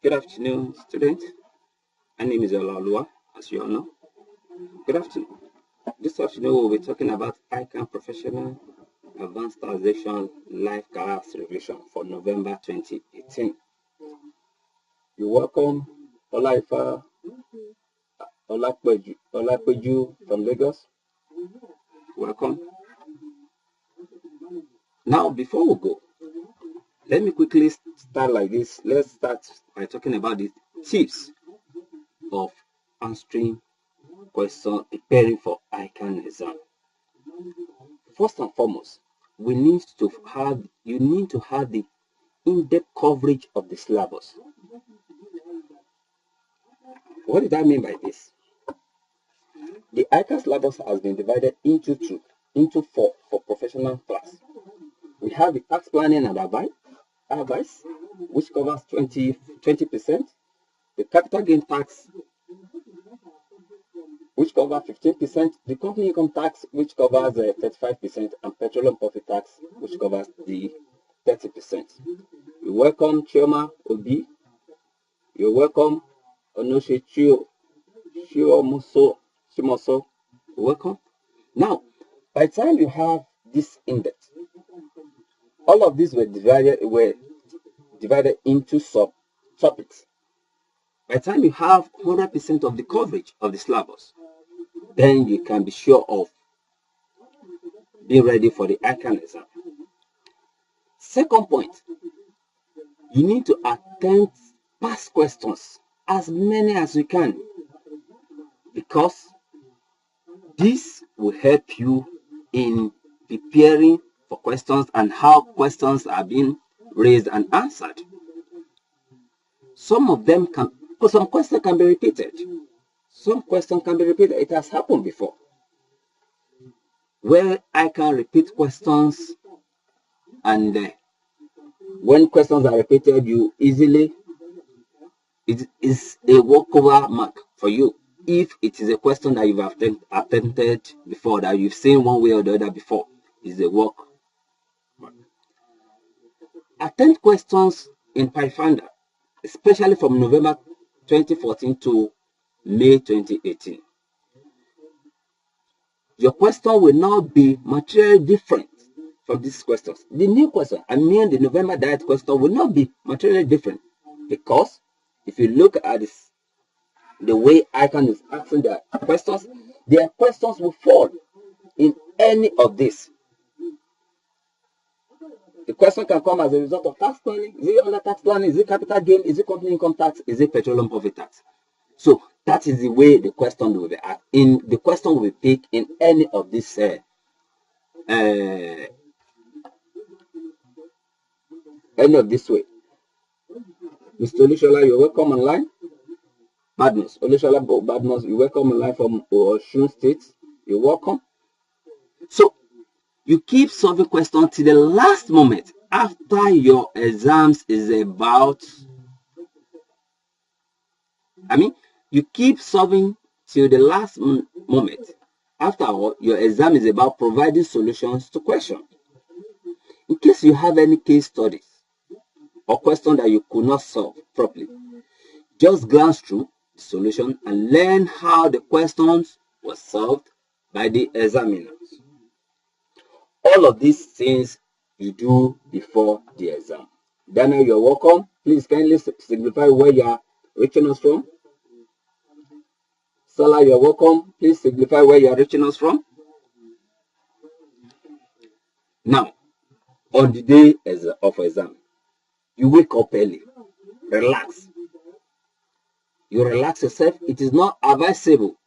Good afternoon, students. My name is Allowance, as you all know. Good afternoon. This afternoon, we'll be talking about ICAN Professional Advanced Taxation Life Class Revision for November 2018. You're welcome, Olaifa Olapeju from Lagos. Welcome. Now, before we go, let me quickly start like this. Let's start by talking about the tips of answering questions preparing for ICAN exam. First and foremost, you need to have the in-depth coverage of the syllabus. What did I mean by this? The ICAN syllabus has been divided into four for professional class. We have the tax planning and advice, which covers 20%, the capital gain tax, which covers 15%, the company income tax, which covers 35%, and petroleum profit tax, which covers the 30%. You're welcome, Chioma Obi. You're welcome, Onoshe Shimoso. You're welcome. Now, by the time you have this index, all of these were divided into subtopics. By the time you have 100% of the coverage of the syllabus, then you can be sure of being ready for the ICAN exam. Second point, you need to attempt past questions, as many as you can, because this will help you in preparing for questions and how questions are being raised and answered. Some questions can be repeated. Some questions can be repeated. It has happened before, where I can repeat questions, and when questions are repeated, it is a walkover mark for you. If it is a question that you've attempted before, that you've seen one way or the other before, is a walk. Attempt questions in Pathfinder, especially from November 2014 to May 2018. Your question will now be materially different from these questions. The new question, the November diet question, will not be materially different, because if you look at this, the way ICAN is asking their questions will fall in any of this. The question can come as a result of tax planning. Is it under tax planning? Is it capital gain? Is it company income tax? Is it petroleum profit tax? So that is the way the question will be asked. The question will be picked in any of these way. Mr. Olushola, you're welcome online. Badmus, Olushola Badmus, you're welcome online from Osun State. You're welcome. So you keep solving questions till the last moment after your exams is about. You keep solving till the last moment after all, your exam is about providing solutions to questions. In case you have any case studies or question that you could not solve properly, just glance through the solution and learn how the questions were solved by the examiners. All of these things you do before the exam. Daniel, you're welcome. Please kindly signify where you are reaching us from. Salah, you're welcome. Please signify where you are reaching us from. Now, on the day of exam, you wake up early, relax. You relax yourself. It is not advisable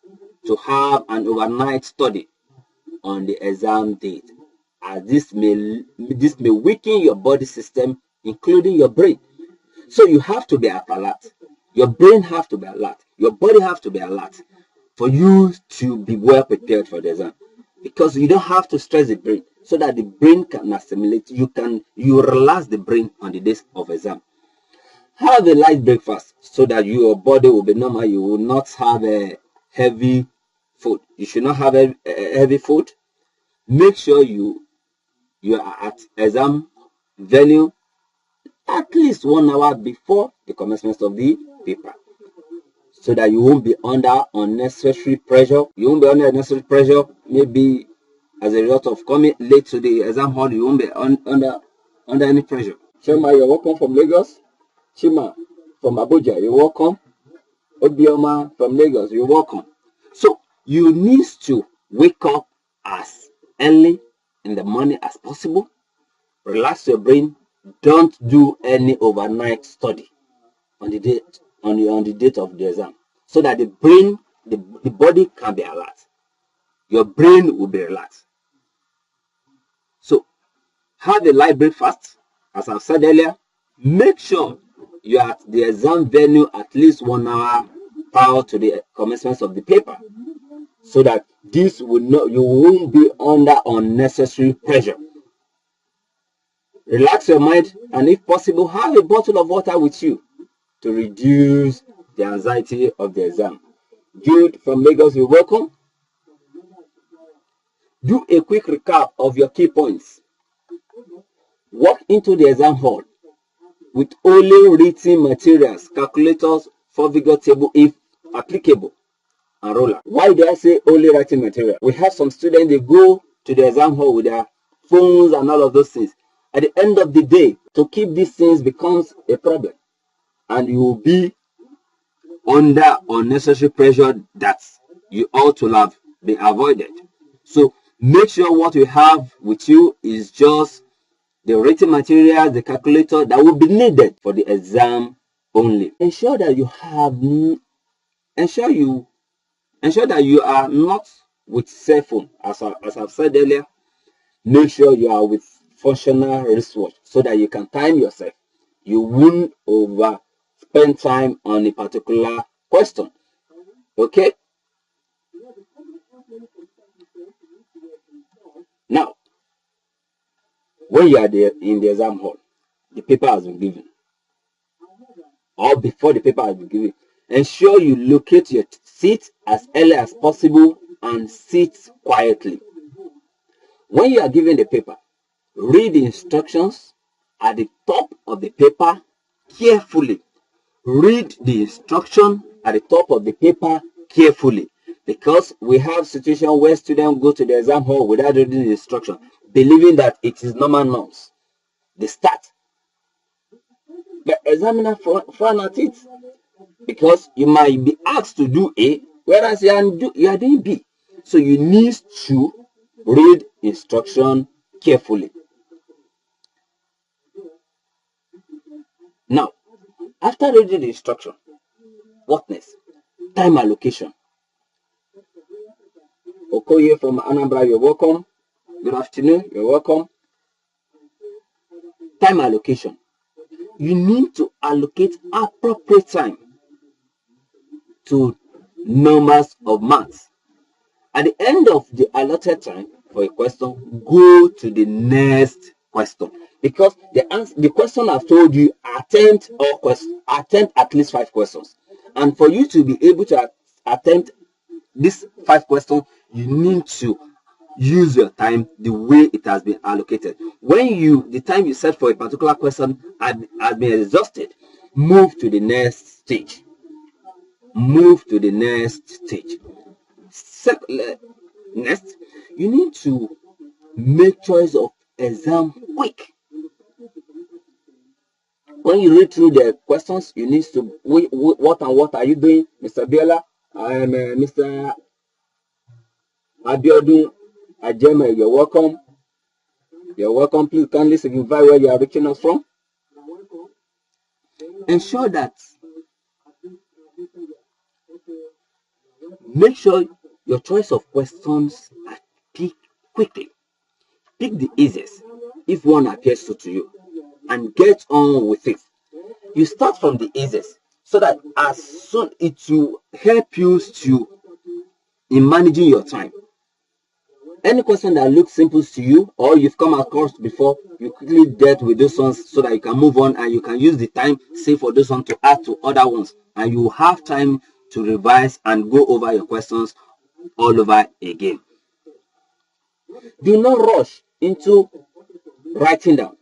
to have an overnight study on the exam date, as this may weaken your body system, including your brain. So you have to be alert. Your brain have to be alert. Your body have to be alert for you to be well prepared for the exam, because you don't have to stress the brain, so that the brain can assimilate. You relax the brain on the days of exam. Have a light breakfast so that your body will be normal. You will not have a heavy food. You should not have a heavy food. Make sure you are at exam venue at least 1 hour before the commencement of the paper, so that you won't be under unnecessary pressure. You won't be under unnecessary pressure, maybe as a result of coming late to the exam hall. You won't be under any pressure. Chima, you're welcome from Lagos. Chima from Abuja, you're welcome. Obioma from Lagos, you're welcome. So you need to wake up as early in the morning as possible. Relax your brain. Don't do any overnight study on the date of the exam, so that the brain, the body can be alert. Your brain will be relaxed. So have a light breakfast, as I've said earlier. Make sure you are at the exam venue at least 1 hour prior to the commencement of the paper, so that this will not, you won't be under unnecessary pressure. Relax your mind, and if possible, have a bottle of water with you to reduce the anxiety of the exam. Jude from Lagos, you're welcome. Do a quick recap of your key points. Walk into the exam hall with only written materials, calculators, four-figure table if applicable, and roller. Why do I say only writing material? We have some students, they go to the exam hall with their phones and all of those things. At the end of the day, to keep these things becomes a problem, and you will be under unnecessary pressure that you ought to have been avoided. So make sure what you have with you is just the written materials, the calculator that will be needed for the exam only. Ensure that you are not with cell phone. As I've said earlier, make sure you are with functional wristwatch, so that you can time yourself. You won't spend time on a particular question. Okay? Now, when you are there in the exam hall, the paper has been given, or before the paper has been given, ensure you locate your seat as early as possible and sit quietly. When you are given the paper, read the instructions at the top of the paper carefully. Read the instruction at the top of the paper carefully, because we have situations where students go to the exam hall without reading the instruction, believing that it is normal norms. They start. The examiner frown at it, because you might be asked to do A, whereas you are doing B. So you need to read instruction carefully. Now, after reading the instruction, what next? Time allocation. Okoye from Anambra, you're welcome. Good afternoon, you're welcome. Time allocation. You need to allocate appropriate time to numbers of marks. At the end of the allotted time for a question, go to the next question, because the question I've told you, attempt at least 5 questions, and for you to be able to attempt these 5 questions, you need to use your time the way it has been allocated. When the time you set for a particular question has been exhausted, move to the next stage. Move to the next stage. Next, you need to make choice of exam quick. When you read through the questions, you need to, what are you doing, Mr. Biola? I am Mr. Abiodun Ajeme, you're welcome. You're welcome. Please kindly signify where you are reaching us from. Ensure that, make sure your choice of questions are picked quickly. Pick the easiest, if one appears to you, and get on with it. You start from the easiest, so that as soon it will help you in managing your time. Any question that looks simple to you, or you've come across before, you quickly get with those ones, so that you can move on, and you can use the time save for those ones to add to other ones, and you have time to revise and go over your questions all over again. Do not rush into writing down.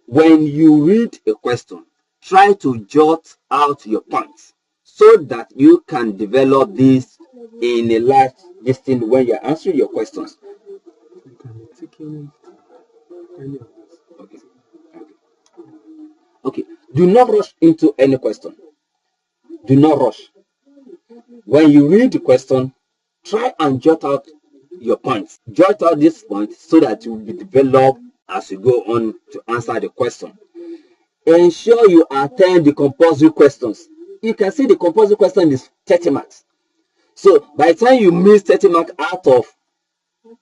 when you read a question, try to jot out your points so that you can develop this in a large distance when you're answering your questions. Okay. Okay. Do not rush into any question. Do not rush. When you read the question, try and jot out your points. Jot out these points so that you will be developed as you go on to answer the question. Ensure you attend the compulsory questions. You can see the compulsory question is 30 marks. So by the time you miss 30 marks out of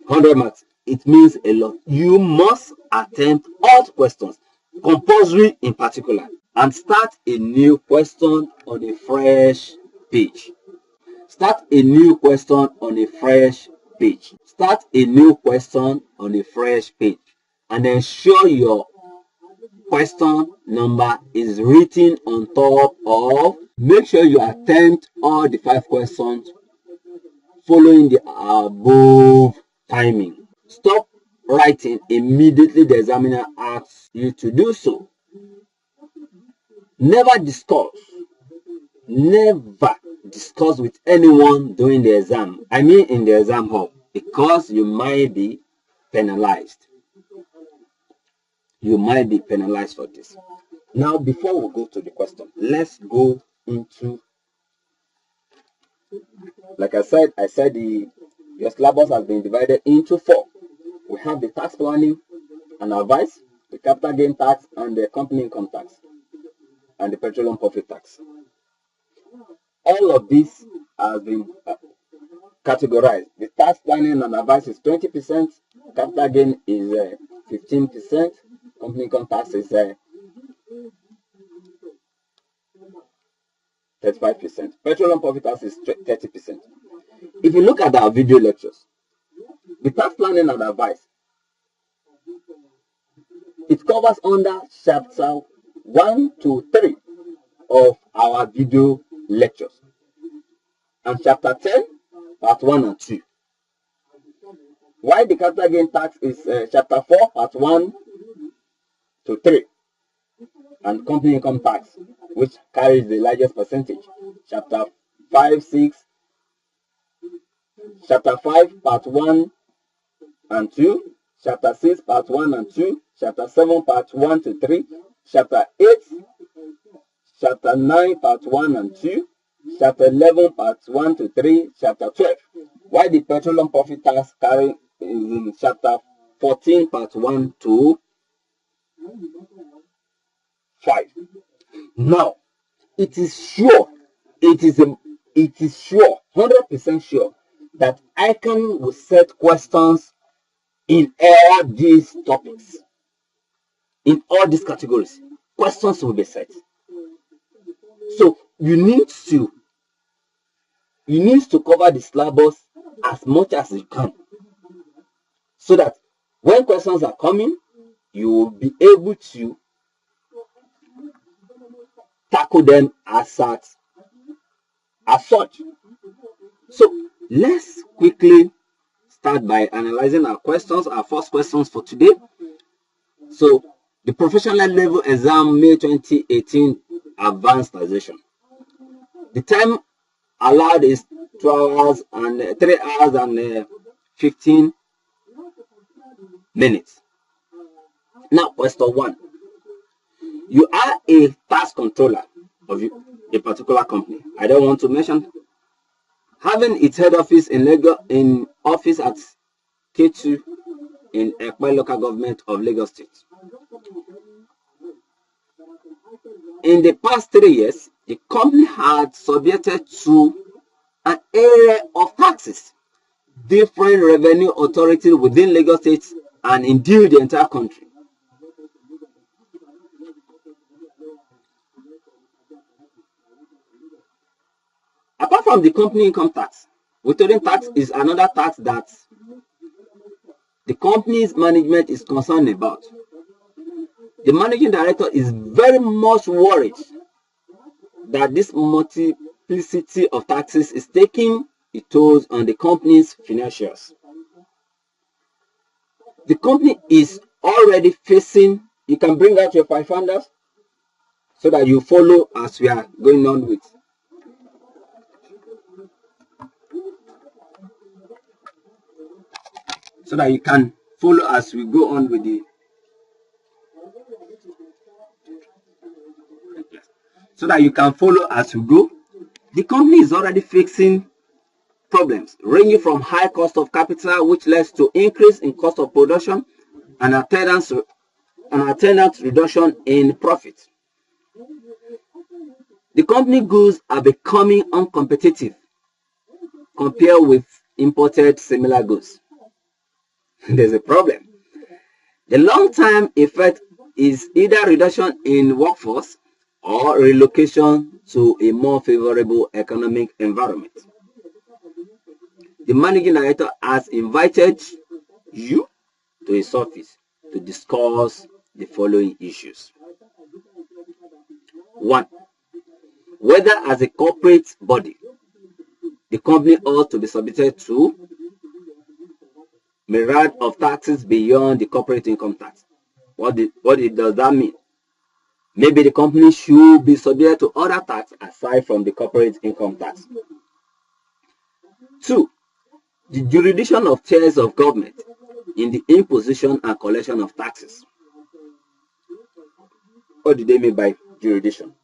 100 marks, it means a lot. You must attempt all questions, compulsory in particular, and start a new question on a fresh page. Start a new question on a fresh page. Start a new question on a fresh page. And ensure your question number is written on top of. Make sure you attempt all the 5 questions following the above timing. Stop writing immediately the examiner asks you to do so. Never discuss with anyone during the exam. I mean in the exam hall, because you might be penalized. You might be penalized for this. Now, before we go to the question, let's go into, like I said your syllabus has been divided into 4. We have the tax planning and advice, the capital gain tax, and the company income tax, and the petroleum profit tax. All of this has been categorized. The tax planning and advice is 20%, capital gain is 15%, company income tax is 35%, petroleum profit tax is 30%. If you look at our video lectures, the tax planning and advice, it covers under chapter 1 to 3 of our video lectures, and chapter 10, part 1 and 2. Why the capital gain tax is chapter 4, part 1 to 3, and company income tax, which carries the largest percentage, chapter 5, 6, chapter 5, part 1 and 2, chapter 6, part 1 and 2, chapter 7, part 1 to 3, chapter 8, chapter 9, part 1 and 2, chapter 11, part 1 to 3, chapter 12. Why the petroleum profit tax carry in chapter 14, part 1 to 5. Now, it is sure, 100% sure that ICAN will set questions in all these topics, in all these categories. Questions will be set. So you need to cover the syllabus as much as you can, so that when questions are coming, you will be able to tackle them as such. So let's quickly start by analyzing our questions, our first questions for today. So the professional level exam May 2018 advanced taxation. The time allowed is 3 hours and 15 minutes. Now, question 1. You are a tax controller of a particular company. I don't want to mention, having its head office in Lagos, in office at K2 in Ekpe local government of Lagos State. In the past 3 years, the company had subjected to an area of taxes, different revenue authorities within Lagos State and indeed the entire country. Apart from the company income tax, withholding tax is another tax that the company's management is concerned about. The managing director is very much worried that this multiplicity of taxes is taking a toll on the company's financials. The company is already facing You can bring out your 500s so that you follow as we are going on with. So that you can follow as we go on with the. So that you can follow as we go. The company is already fixing problems ranging from high cost of capital, which leads to increase in cost of production and attendant reduction in profit. The company goods are becoming uncompetitive compared with imported similar goods. There's a problem. The long-term effect is either reduction in workforce or relocation to a more favorable economic environment. The managing director has invited you to his office to discuss the following issues. 1. Whether as a corporate body, the company ought to be subjected to myriad of taxes beyond the corporate income tax. What does that mean? Maybe the company should be subject to other tax aside from the corporate income tax. 2. The jurisdiction of tiers of government in the imposition and collection of taxes. What do they mean by jurisdiction?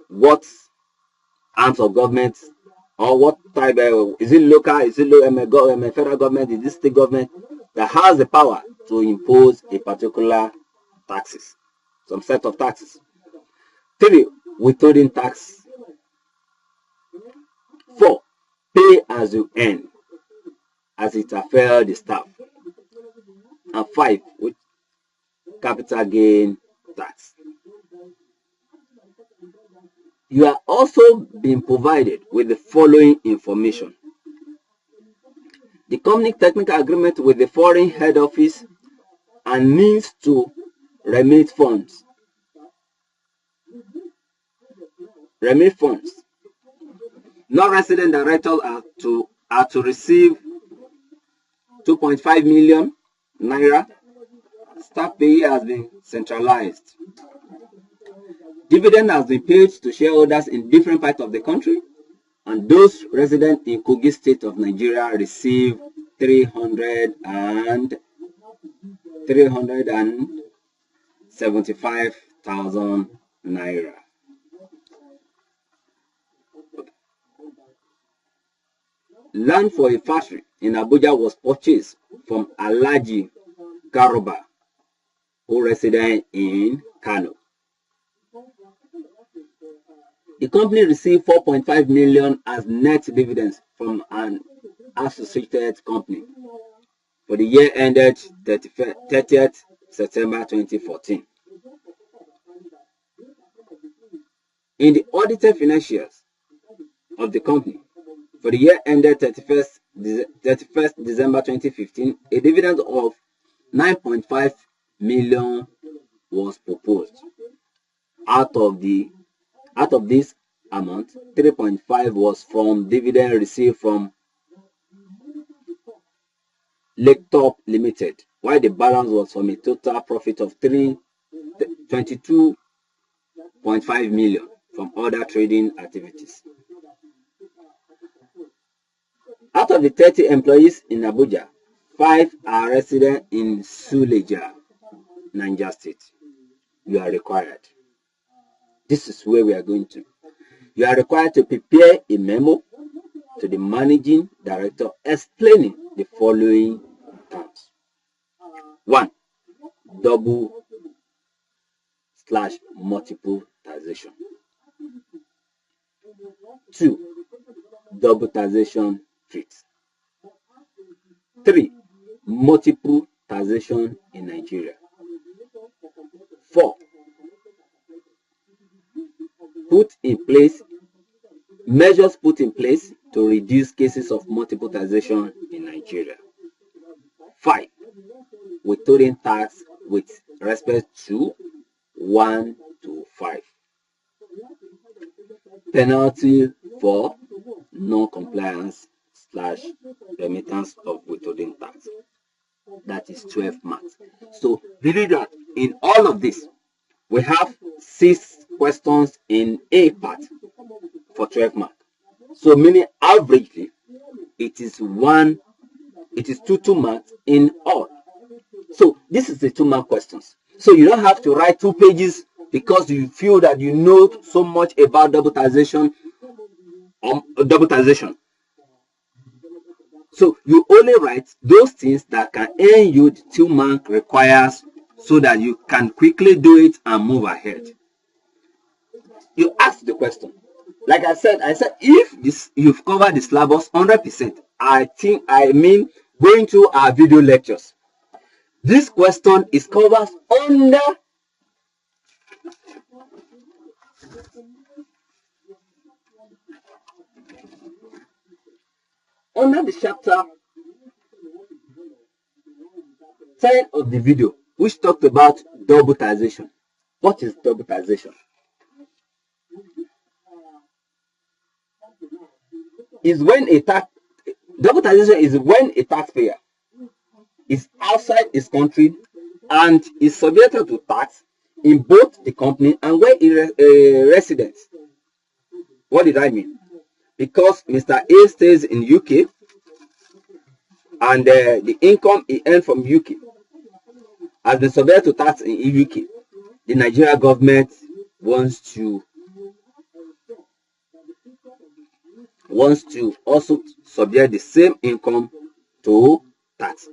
What arms of government, or what type of, is it local, is it federal government, is it state government that has the power to impose a particular taxes, some set of taxes? 3. Withholding tax. 4. Pay as you earn, as it affects the staff. And 5. With capital gain tax. You are also being provided with the following information: the company technical agreement with the foreign head office and means to remit funds. Non-resident directors are to receive 2.5 million naira. Staff pay has been centralized. Dividend has been paid to shareholders in different parts of the country, and those resident in Kogi State of Nigeria receive 375,000 naira. Land for a factory in Abuja was purchased from Alhaji Garoba, who resided in Kano. The company received 4.5 million as net dividends from an associated company for the year ended 30th September 2014. In the audited financials of the company for the year ended 31st December 2015, a dividend of 9.5 million was proposed. Out of this amount, 3.5 was from dividend received from Lake Top Limited, while the balance was from a total profit of 22.5 million from other trading activities. Out of the 30 employees in Abuja, 5 are resident in Suleja, Niger State. You are required. This is where we are going to. You are required to prepare a memo to the managing director explaining the following terms. 1. Double/multiple taxation. 2. Double taxation treats. 3. Multiple taxation in Nigeria. 4. Measures put in place to reduce cases of multiple taxation in Nigeria. 5. Withholding tax with respect to 1 to 5. Penalty for non-compliance / remittance of withholding tax. that is 12 marks. So believe that in all of this, we have 6 questions in A part for 12 marks. So meaning averagely, it is 2 marks in all. So this is the 2-mark questions. So you don't have to write 2 pages because you feel that you know so much about double taxation. So you only write those things that can earn you the 2-mark requires, so that you can quickly do it and move ahead. You ask the question. Like I said if you've covered the syllabus 100%, I mean going to our video lectures. This question is covered under the chapter 10 of the video, which talked about double taxation. What is double taxation? Double taxation is when a taxpayer is outside his country and is subjected to tax in both the company and where he residents. What did I mean? Because Mr. A stays in UK and the income he earned from UK has been subject to tax in UK, the Nigeria government wants to also subject the same income to tax.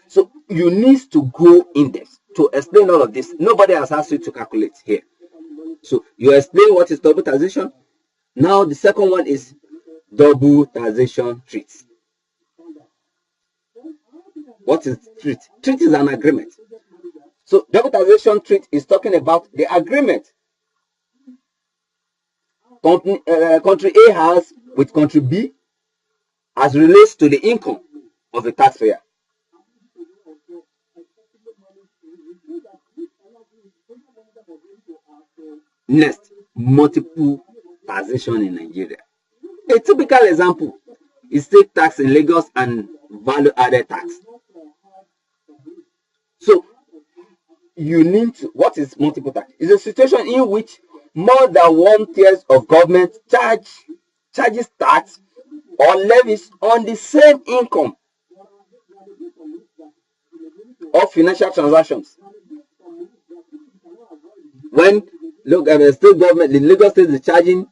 So you need to go in depth to explain all of this. Nobody has asked you to calculate here. So you explain what is double taxation. Now the second one is double taxation treat. What is treat? Treat is an agreement. So double taxation treat is talking about the agreement country A has with country B as relates to the income of the taxpayer. Next, multiple taxation in Nigeria. A typical example is state tax in Lagos and value-added tax. So you need to, what is multiple tax? It's a situation in which more than one tiers of government charges tax or levies on the same income of financial transactions. When look at the state government, the Lagos state is charging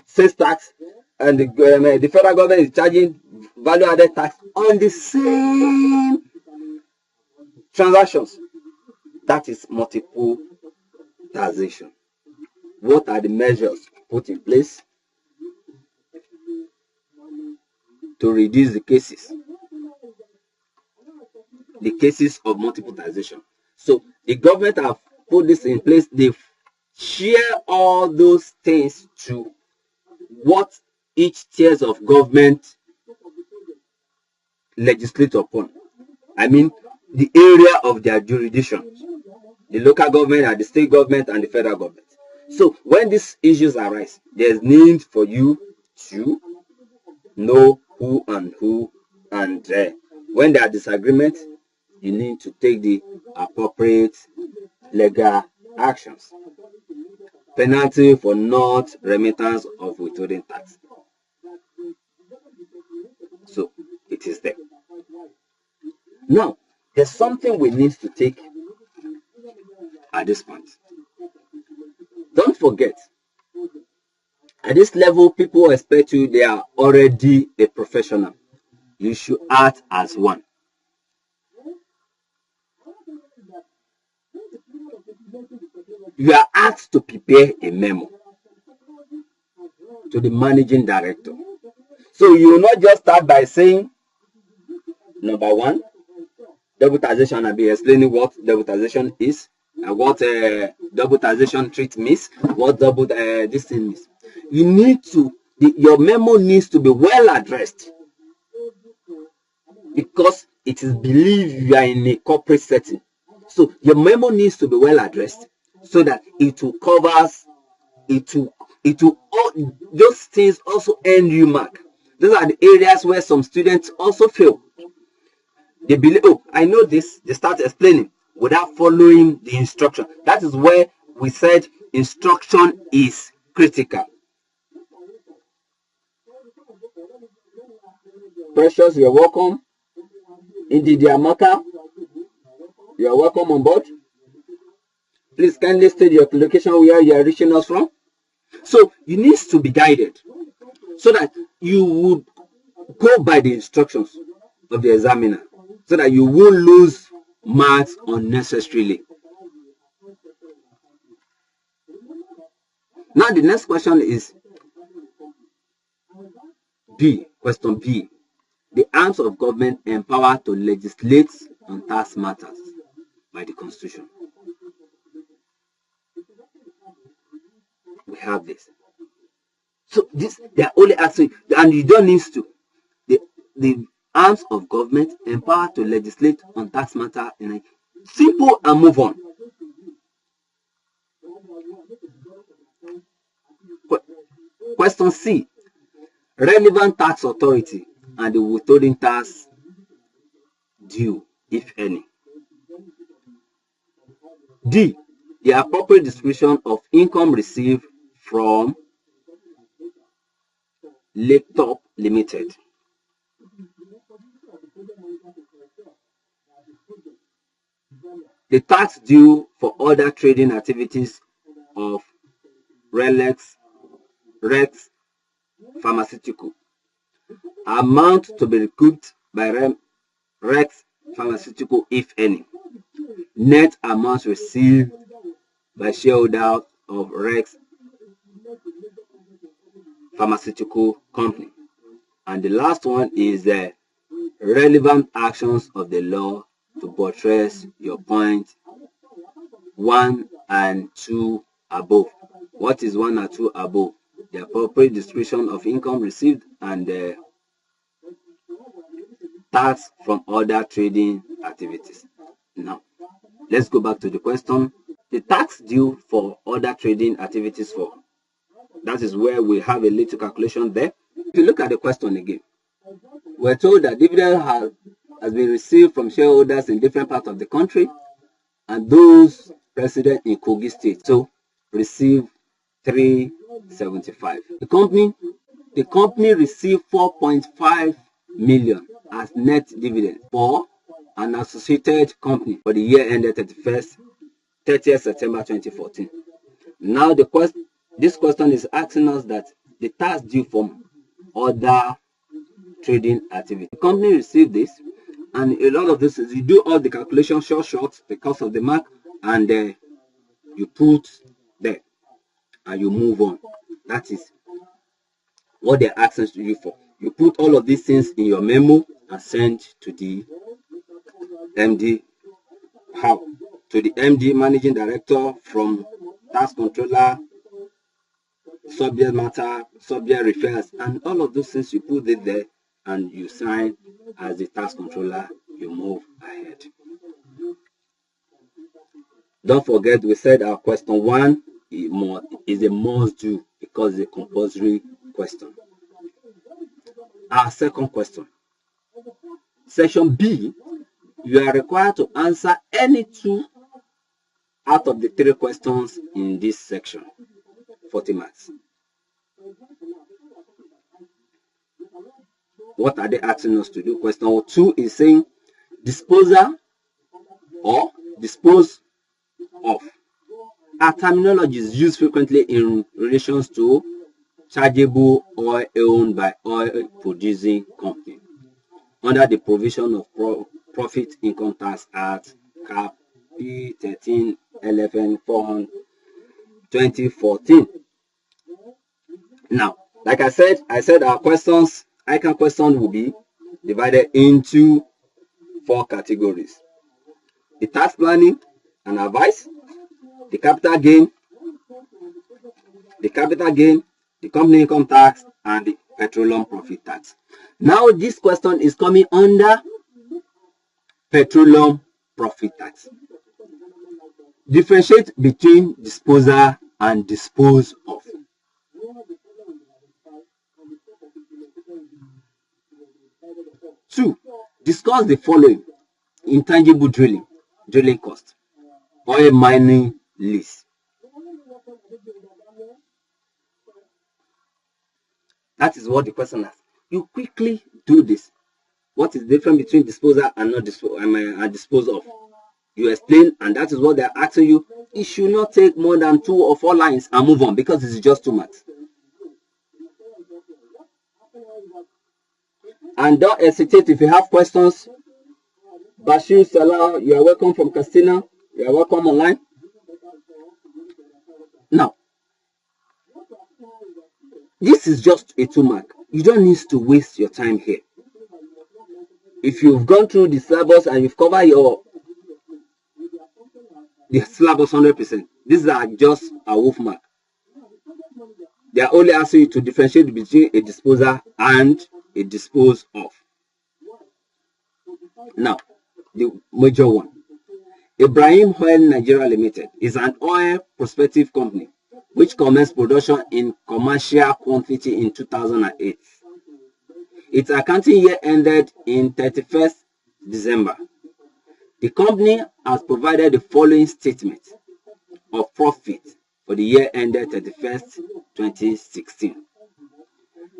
sales tax, and the federal government is charging value-added tax on the same transactions. That is multiple taxation. What are the measures put in place to reduce the cases of multiple taxation? So the government have put this in place. They share all those things to what each tiers of government legislate upon. I mean the area of their jurisdiction, the local government and the state government and the federal government. So when these issues arise, there's need for you to know who, and when there are disagreements, you need to take the appropriate legal actions. Penalty for not remittance of withholding tax. So it is there. Now, there's something we need to take at this point. Don't forget, at this level, people expect you, they are already a professional. You should act as one. You are asked to prepare a memo to the managing director. So you will not just start by saying, number one, double taxation. I'll be explaining what double taxation is, and what double taxation treat means, what double this thing means. You need to, your memo needs to be well addressed, because it is believed you are in a corporate setting. So your memo needs to be well addressed, so that it will cover, all those things also earn you mark. Those are the areas where some students also fail. They believe, oh, I know this. They start explaining without following the instruction. That is where we said instruction is critical. Precious, you're welcome. Indeed, Amaka, you're welcome on board. Please kindly state your location where you are reaching us from. So you need to be guided so that you would go by the instructions of the examiner, so that you won't lose marks unnecessarily. Now the next question is B. Question B. The arms of government empowered to legislate on tax matters by the Constitution. We have this. So this, they are only asking, and you don't need to. The arms of government empowered to legislate on tax matter in a simple and move on. Question C. Relevant tax authority and the withholding tax due, if any. D. The appropriate distribution of income received from Laptop Limited. The tax due for other trading activities of Rex Pharmaceutical. Amount to be recouped by Rex Pharmaceutical, if any. Net amounts received by shareholders of Rex Pharmaceutical Company. And the last one is the relevant actions of the law to buttress your point 1 and 2 above. What is 1 and 2 above? The appropriate distribution of income received and the tax from other trading activities. Now, let's go back to the question. The tax due for other trading activities for, that is where we have a little calculation there. If you look at the question again, we're told that dividend has been received from shareholders in different parts of the country, and those resident in Kogi State so receive 375. The company received 4.5 million as net dividend for an associated company for the year ended 30th September 2014. Now this question is asking us that the tax due from other trading activity. The company received this, and a lot of this is you do all the calculations short because of the mark, and you put there and you move on. That is what they're asking you for. You put all of these things in your memo and send to the MD. How? To the MD, managing director, from tax controller, subject matter, subject refers, and all of those things you put it there and you sign as the tax controller. You move ahead. Don't forget, we said our question 1 is a must do because it's a compulsory question. Our second question, section B, you are required to answer any 2 out of the 3 questions in this section, 40 marks. What are they asking us to do? Question 2 is saying disposal or dispose of. Our terminology is used frequently in relations to chargeable oil owned by oil producing company under the provision of Profit Income Tax Act Cap P13 LFN 400 2014. Now, like I said our questions, ICAN question will be divided into 4 categories: the tax planning and advice, the capital gain, the company income tax, and the petroleum profit tax. Now, this question is coming under petroleum profit tax. Differentiate between disposal and dispose of. Two, discuss the following intangible drilling cost, oil mining lease. That is what the question asks. You quickly do this. What is the difference between disposal and not dispose of? You explain, and that is what they're asking you. It should not take more than 2 or 4 lines and move on, because it's just too much. And don't hesitate if you have questions. Bashir Salah, you are welcome from Castina. You are welcome online. Now, this is just a 2 mark. You don't need to waste your time here. If you've gone through the syllabus and you've covered the syllabus 100%, these are just a wolf mark. They are only asking you to differentiate between a disposer and a dispose of. Now, the major one. Ibrahim Oil Nigeria Limited is an oil prospective company which commenced production in commercial quantity in 2008. Its accounting year ended in 31st December. The company has provided the following statement of profit for the year ended 31st, 2016.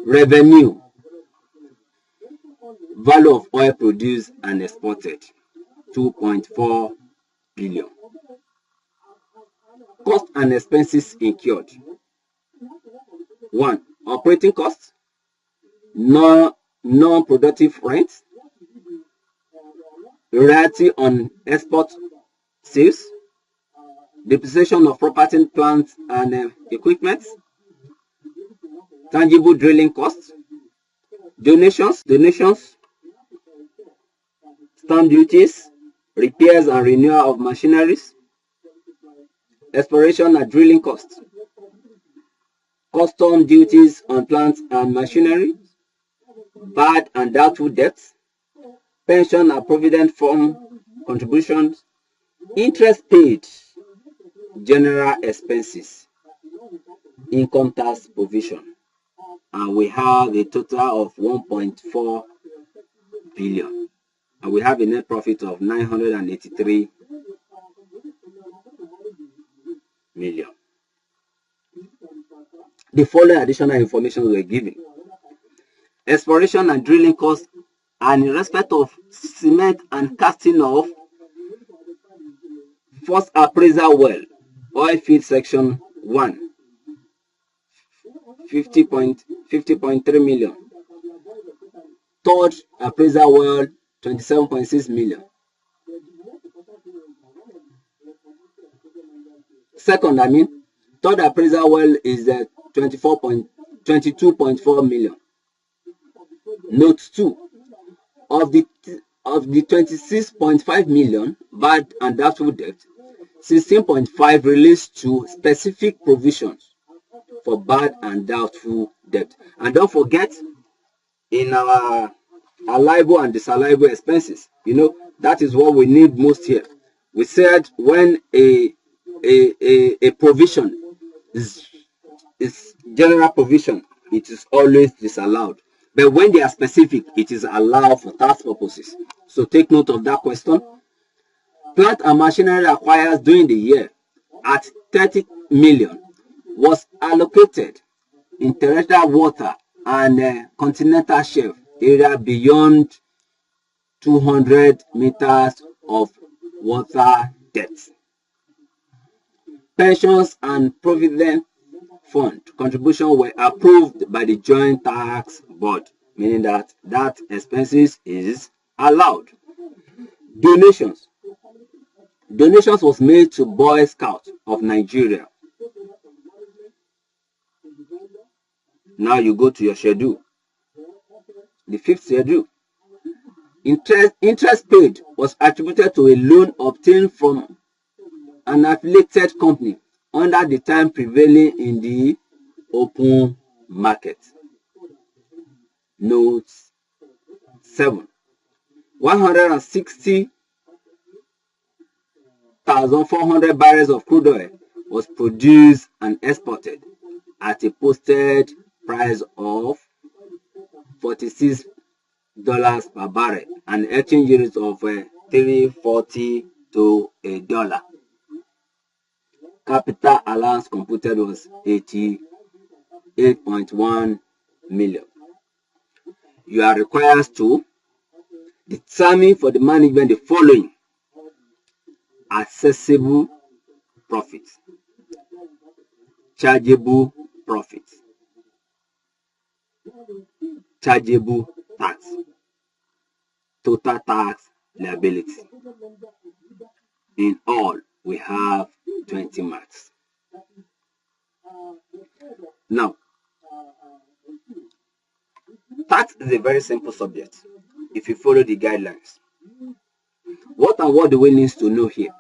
Revenue, value of oil produced and exported, 2.4 billion. Cost and expenses incurred. 1. Operating costs, non-productive rent, royalty on export sales, depreciation of property, plant and equipment, tangible drilling costs, donations, stamp duties, repairs and renewal of machineries, exploration and drilling costs, custom duties on plants and machinery, bad and doubtful debts, pension and provident fund contributions, interest paid, general expenses, income tax provision, and we have a total of 1.4 billion, and we have a net profit of 983 million. The following additional information we are giving: exploration and drilling costs, and in respect of cement and casting of first appraisal well, oil field section 1, 50.3 million. Third appraisal well, 27.6 million. Second, third appraisal well is 22.4 million. Note 2. Of the 26.5 million bad and doubtful debt, 16.5 relates to specific provisions for bad and doubtful debt. And don't forget, in our allowable and disallowable expenses, that is what we need most here. We said when a provision is general provision, it is always disallowed. But when they are specific, it is allowed for tax purposes. So take note of that question. Plant and machinery acquired during the year at 30 million was allocated in terrestrial water and continental shelf area beyond 200 meters of water depth. Pensions and provident fund contribution were approved by the Joint Tax Board, meaning that expenses is allowed. Donations was made to Boy Scouts of Nigeria. Now you go to your schedule, the 5th schedule. Interest paid was attributed to a loan obtained from an affiliated company under the time prevailing in the open market. Note 7. 160,400 barrels of crude oil was produced and exported at a posted price of $46 per barrel and exchange rate of 340 to $1. Capital allowance computed was 88.1 million. You are required to determine for the management the following: accessible profit, chargeable profit, chargeable tax, total tax liability. In all, we have 20 marks. Now, tax is a very simple subject if you follow the guidelines. What and what do we need to know here?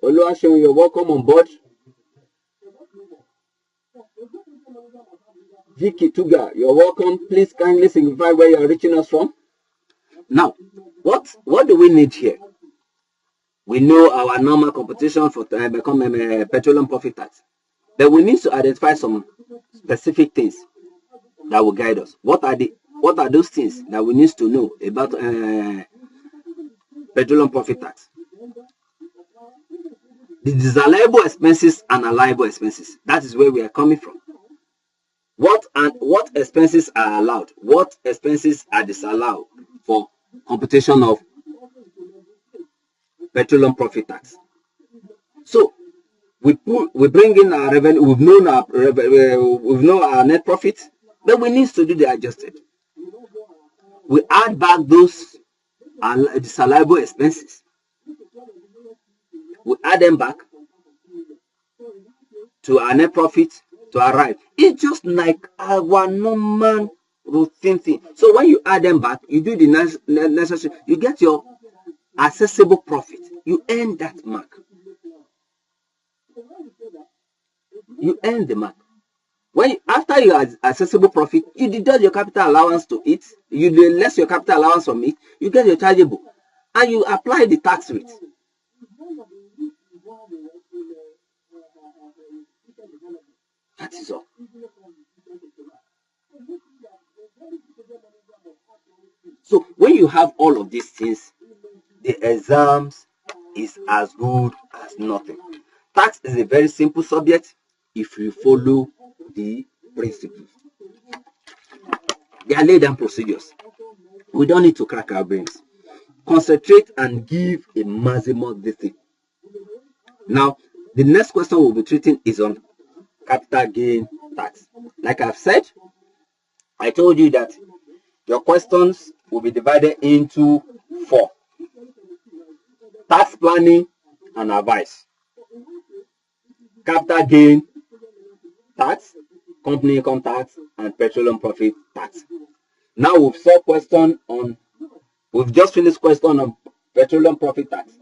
Oluwaseun, you're welcome on board. Vicky Tuga, you're welcome. Please kindly signify where you're reaching us from. Now, what do we need here? We know our normal competition for become a petroleum profit tax, but we need to identify some specific things that will guide us. What are those things that we need to know about petroleum profit tax? The disallowable expenses and allowable expenses. That is where we are coming from. What expenses are allowed? What expenses are disallowed for computation of petroleum profit tax? So we bring in our revenue. We've known our net profit, but we need to do the adjusted. We add back those disallowable expenses. We add them back to our net profit to arrive. It's just like our normal routine thing. So when you add them back, you do the necessary, you get your accessible profit. You earn that mark. You earn the mark. After you have accessible profit, you deduct your capital allowance to it. You less your capital allowance from it. You get your chargeable, and you apply the tax rate. That is all. So when you have all of these things, the exams is as good as nothing. Tax is a very simple subject if you follow the principles. They are laid down procedures. We don't need to crack our brains. Concentrate and give a maximum detail. Now, the next question we'll be treating is on capital gain tax. Like I've said, I told you that your questions will be divided into 4: tax planning and advice, capital gain tax, company income tax, and petroleum profit tax. Now we've just finished question on petroleum profit tax.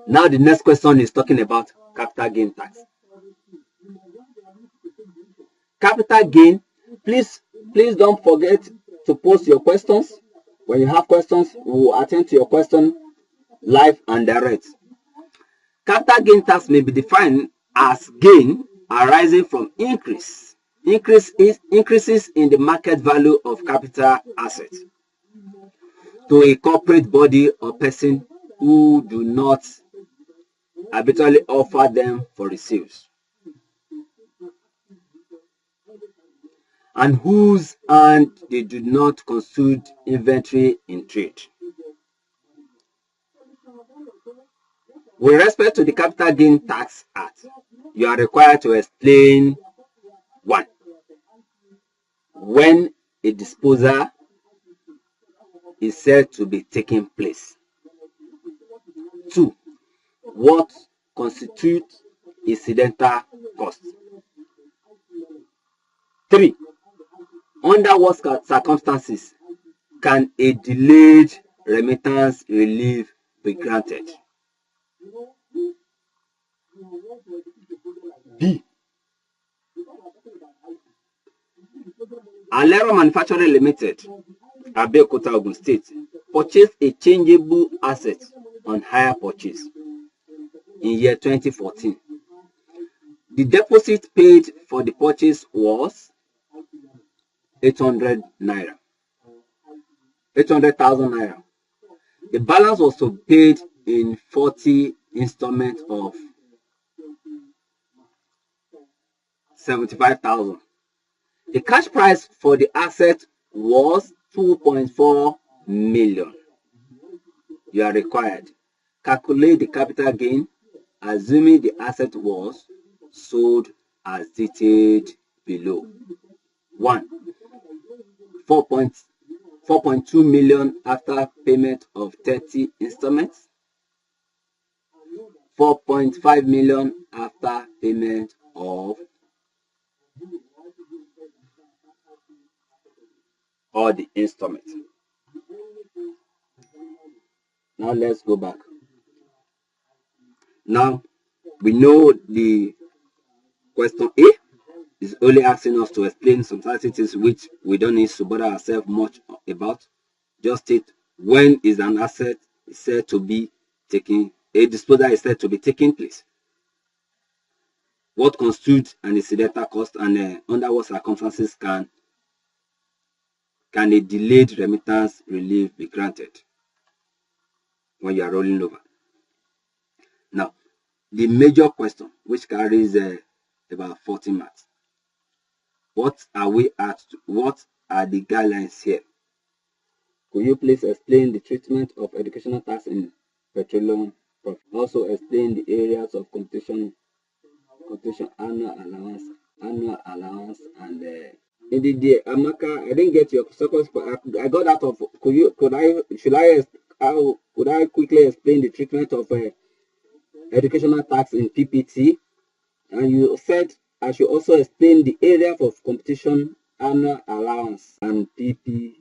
Now the next question is talking about capital gain tax. Capital gain, please don't forget to post your questions. When you have questions, we will attend to your question live and direct. Capital gain tax may be defined as gain arising from increases in the market value of capital assets to a corporate body or person who do not habitually offer them for resales, and whose and they do not consume inventory in trade. With respect to the Capital Gain Tax Act, you are required to explain: 1. When a disposal is said to be taking place. 2. What constitutes incidental costs. 3. Under what circumstances can a delayed remittance relief be granted? B. Alero Manufacturing Limited, Abeokuta, Ogun State, purchased a changeable asset on hire purchase in year 2014. The deposit paid for the purchase was 800 naira, 800,000 naira. The balance was to be paid in 40 installments of 75,000. The cash price for the asset was 2.4 million. You are required calculate the capital gain, assuming the asset was sold as detailed below. 1. 4.2 million after payment of 30 installments. 4.5 million after payment of all the installments. Now let's go back. Now we know the question A is only asking us to explain some certain things which we don't need to bother ourselves much about. Just state when is an asset said to be taking, a disposal is said to be taking place. What constitutes an incidental cost, and under what circumstances can a delayed remittance relief be granted when you are rolling over. Now, the major question, which carries about 40 marks. What are we asked? What are the guidelines here? Could you please explain the treatment of educational tax in petroleum profit? Also explain the areas of competition, annual allowance, and indeed, Amaka, I didn't get your second part. I got that of. Could I quickly explain the treatment of educational tax in PPT? And you said I should also explain the area of competition, annual allowance, and PIT,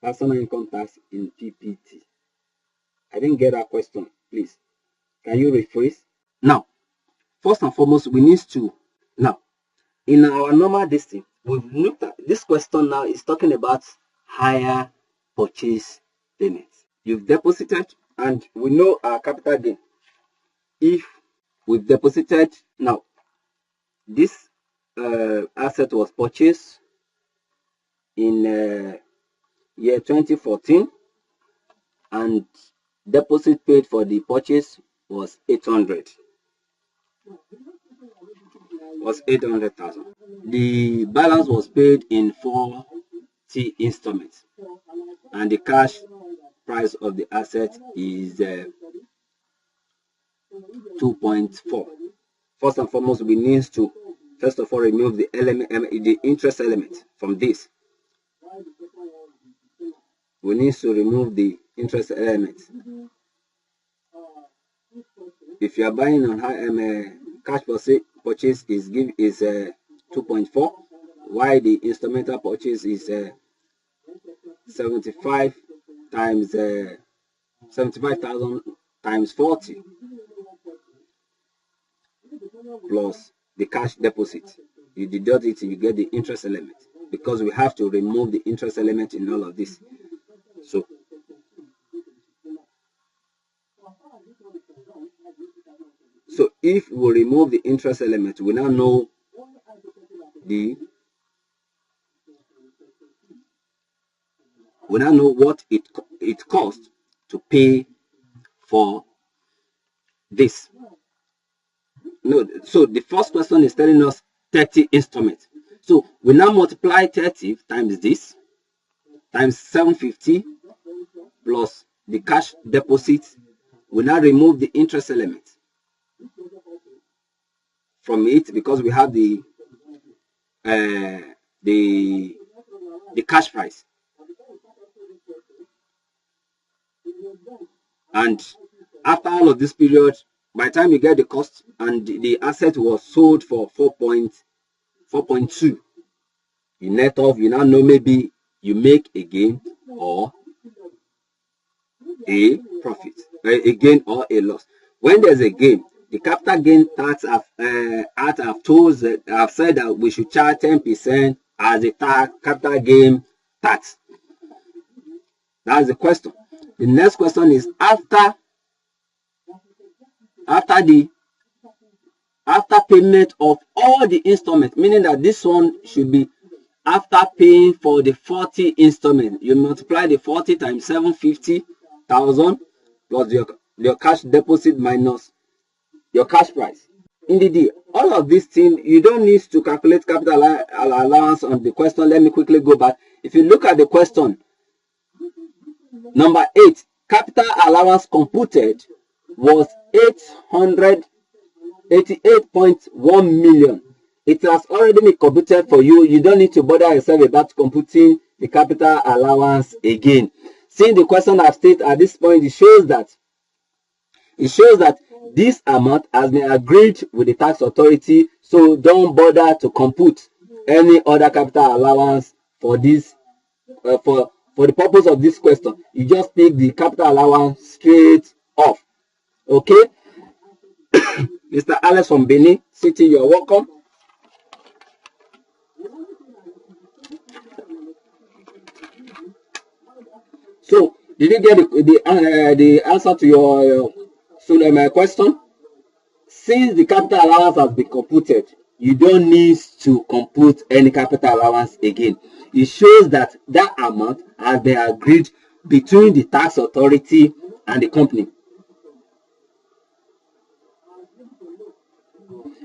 personal income tax in PPT. I didn't get that question. Please, can you rephrase? Now, first and foremost, we need to now. In our normal listing, we've looked at this question now is talking about higher purchase payments. You've deposited, and we know our capital gain. If we've deposited, now this asset was purchased in year 2014, and deposit paid for the purchase was 800. Was 800,000. The balance was paid in 40 installments, and the cash price of the asset is 2.4. First and foremost, we need to first of all remove the element, the interest element from this. We need to remove the interest element. If you are buying on high cash purchase is 2.4, while the instrumental purchase is 75,000 times 40 plus the cash deposit. You deduct it, you get the interest element, because we have to remove the interest element in all of this. So if we remove the interest element, we now know what it costs to pay for this. No, so the first question is telling us 30 installments. So we now multiply 30 times this times 750 plus the cash deposit. We now remove the interest element from it, because we have the cash price, and after all of this period, by the time you get the cost and the asset was sold for 4.2, you net off, you now know maybe you make a gain or a profit, a gain or a loss. When there's a gain, the capital gain tax have said that we should charge 10% as a capital gain tax. That's the question. The next question is after the after payment of all the installments, meaning that this one should be after paying for the 40 installments. You multiply the 40 times 750,000 plus your cash deposit minus your cash price. Indeed, all of these things, you don't need to calculate capital allowance on the question. Let me quickly go back. If you look at the question, number 8, capital allowance computed was 888.1 million. It has already been computed for you. You don't need to bother yourself about computing the capital allowance again. Seeing the question I've stated at this point, it shows that this amount has been agreed with the tax authority, so don't bother to compute any other capital allowance for this for the purpose of this question. You just take the capital allowance straight off. Okay. Mr. Alex from Benin City, you're welcome. So, did you get the answer to your my question? Since the capital allowance has been computed, you don't need to compute any capital allowance again. It shows that that amount has been agreed between the tax authority and the company.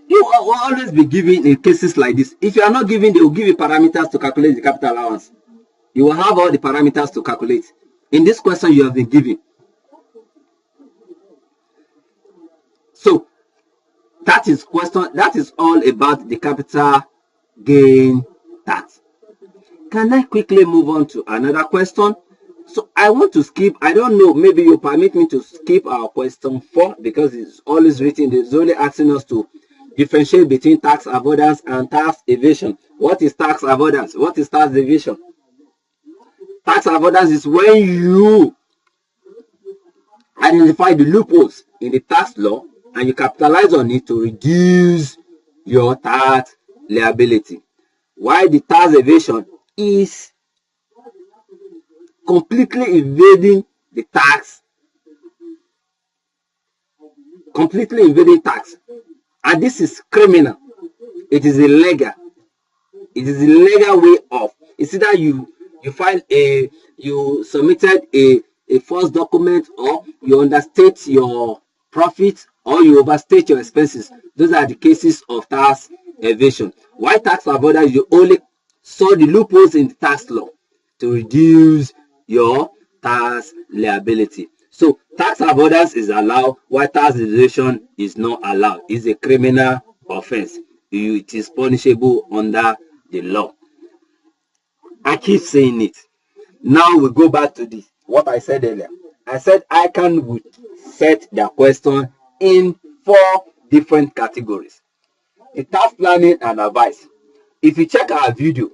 You will always be given in cases like this. If you are not given, they will give you parameters to calculate the capital allowance. You will have all the parameters to calculate. In this question, you have been given. So that is all about the capital gain tax. Can I quickly move on to another question? So I want to skip, I don't know, maybe you permit me to skip our question 4 because it's always written, it's only asking us to differentiate between tax avoidance and tax evasion. What is tax avoidance? What is tax evasion? Tax avoidance is when you identify the loopholes in the tax law and you capitalize on it to reduce your tax liability. While the tax evasion is completely evading the tax, and this is criminal. It is illegal. It is a legal way of. It's either you submitted a false document, or you understate your profits, or you overstate your expenses. Those are the cases of tax evasion. Why tax avoidance? You only saw the loopholes in the tax law to reduce your tax liability. So tax avoidance is allowed, while tax evasion is not allowed. It's a criminal offense. It is punishable under the law. I keep saying it. Now we go back to this. What I said earlier. I said ICAN would set the question in 4 different categories. The tax planning and advice. If you check our video,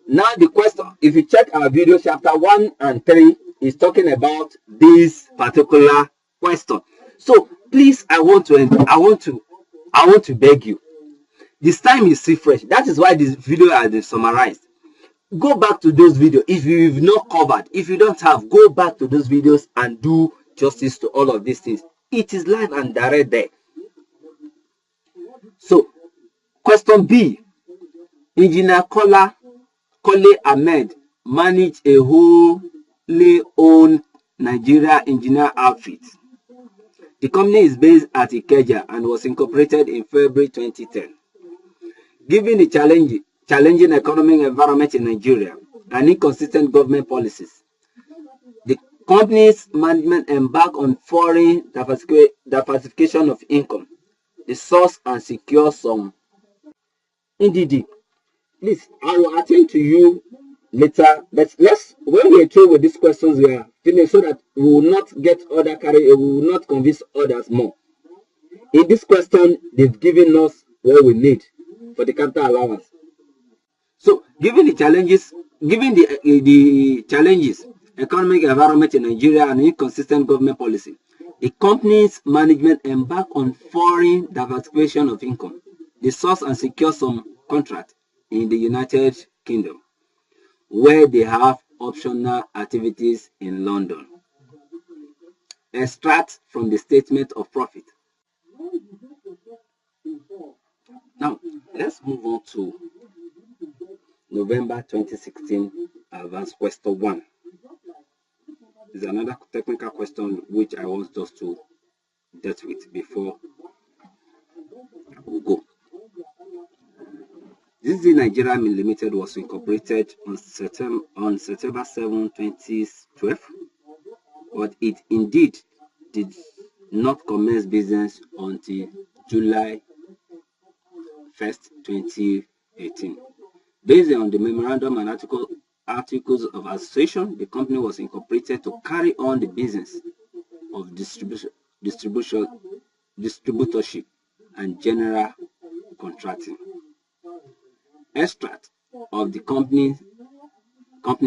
now the question, if you check our video, chapter 1 and 3 is talking about this particular question. So please, I want to beg you. This time is still fresh. That is why this video has been summarized. Go back to those videos. If you've not covered, if you don't have, go back to those videos and do justice to all of these things. It is live and direct there. So, question B. Engineer Kole Ahmed managed a wholly owned Nigeria engineer outfit. The company is based at Ikeja and was incorporated in February 2010. Given the challenging economic environment in Nigeria and inconsistent government policies, the company's management embarked on foreign diversification of income, the source and secure some. Indeed, please, I will attend to you later. But when we are through with these questions, we are finished so that we will not get we will not convince others more. In this question, they've given us what we need for the capital allowance. So, given the challenges, economic environment in Nigeria and inconsistent government policy, the company's management embarked on foreign diversification of income, the source and secure some contract in the United Kingdom, where they have optional activities in London. Extract from the statement of profit. Let's move on to November 2016 advanced question 1. This is another technical question which I want us to deal with before we go. SGA Nigeria Limited was incorporated on September 7, 2012, but it indeed did not commence business until July 1st, 2018. Based on the memorandum and articles of association, the company was incorporated to carry on the business of distributorship and general contracting. Extract of the company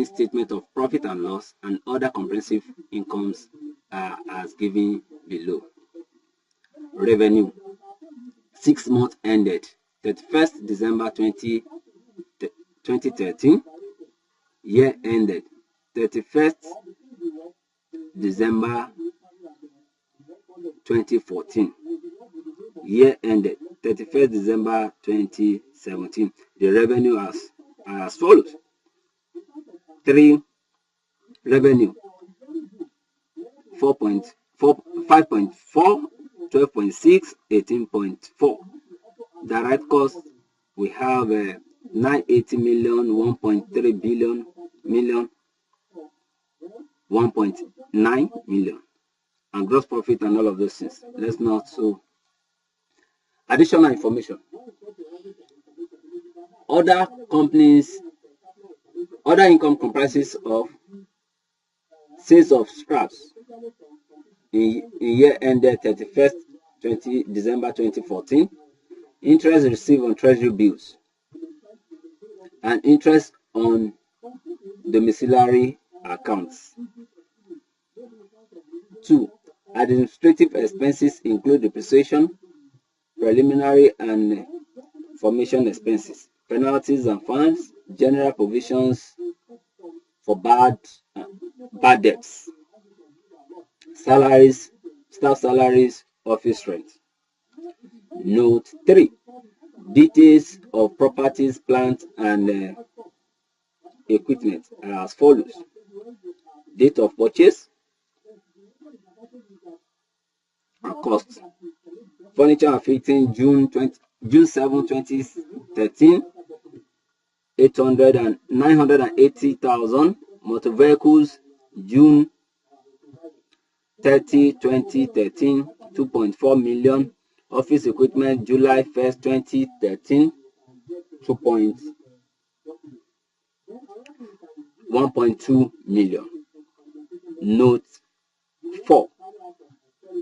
statement of profit and loss and other comprehensive incomes are as given below. Revenue 6 months ended 31st December 2013. Year ended 31st December 2014. Year ended 31st December 2017. The revenue are as follows. 3. Revenue 4.4, 5.4, 12.6, 18.4. Direct cost, we have 980 million, 1.3 billion, 1.9 million, and gross profit and all of those things. Let's not so. Additional information. Other income comprises of sales of scraps in year ended 31st December 2014, interest received on treasury bills, and interest on domiciliary accounts. 2. Administrative expenses include depreciation, preliminary and formation expenses, penalties and fines, general provisions for bad debts, salaries, staff salaries, office rent. Note 3. Details of properties, plant, and equipment are as follows. Date of purchase and cost. Furniture and fitting June 7, 2013, 980,000. Motor vehicles June 30, 2013, 2.4 million. Office equipment July 1st, 2013, 1.2 million. Note 4.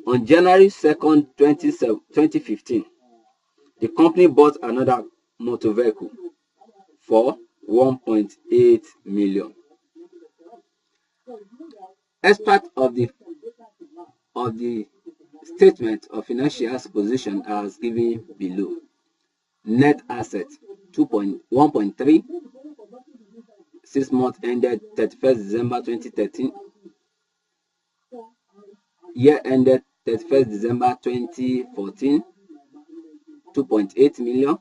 On January 2nd, 2015, the company bought another motor vehicle for 1.8 million. Extract of the statement of financial position as given below. Net assets 1.3, 6 months ended 31st December 2013. Year ended 31st December 2014, 2.8 million.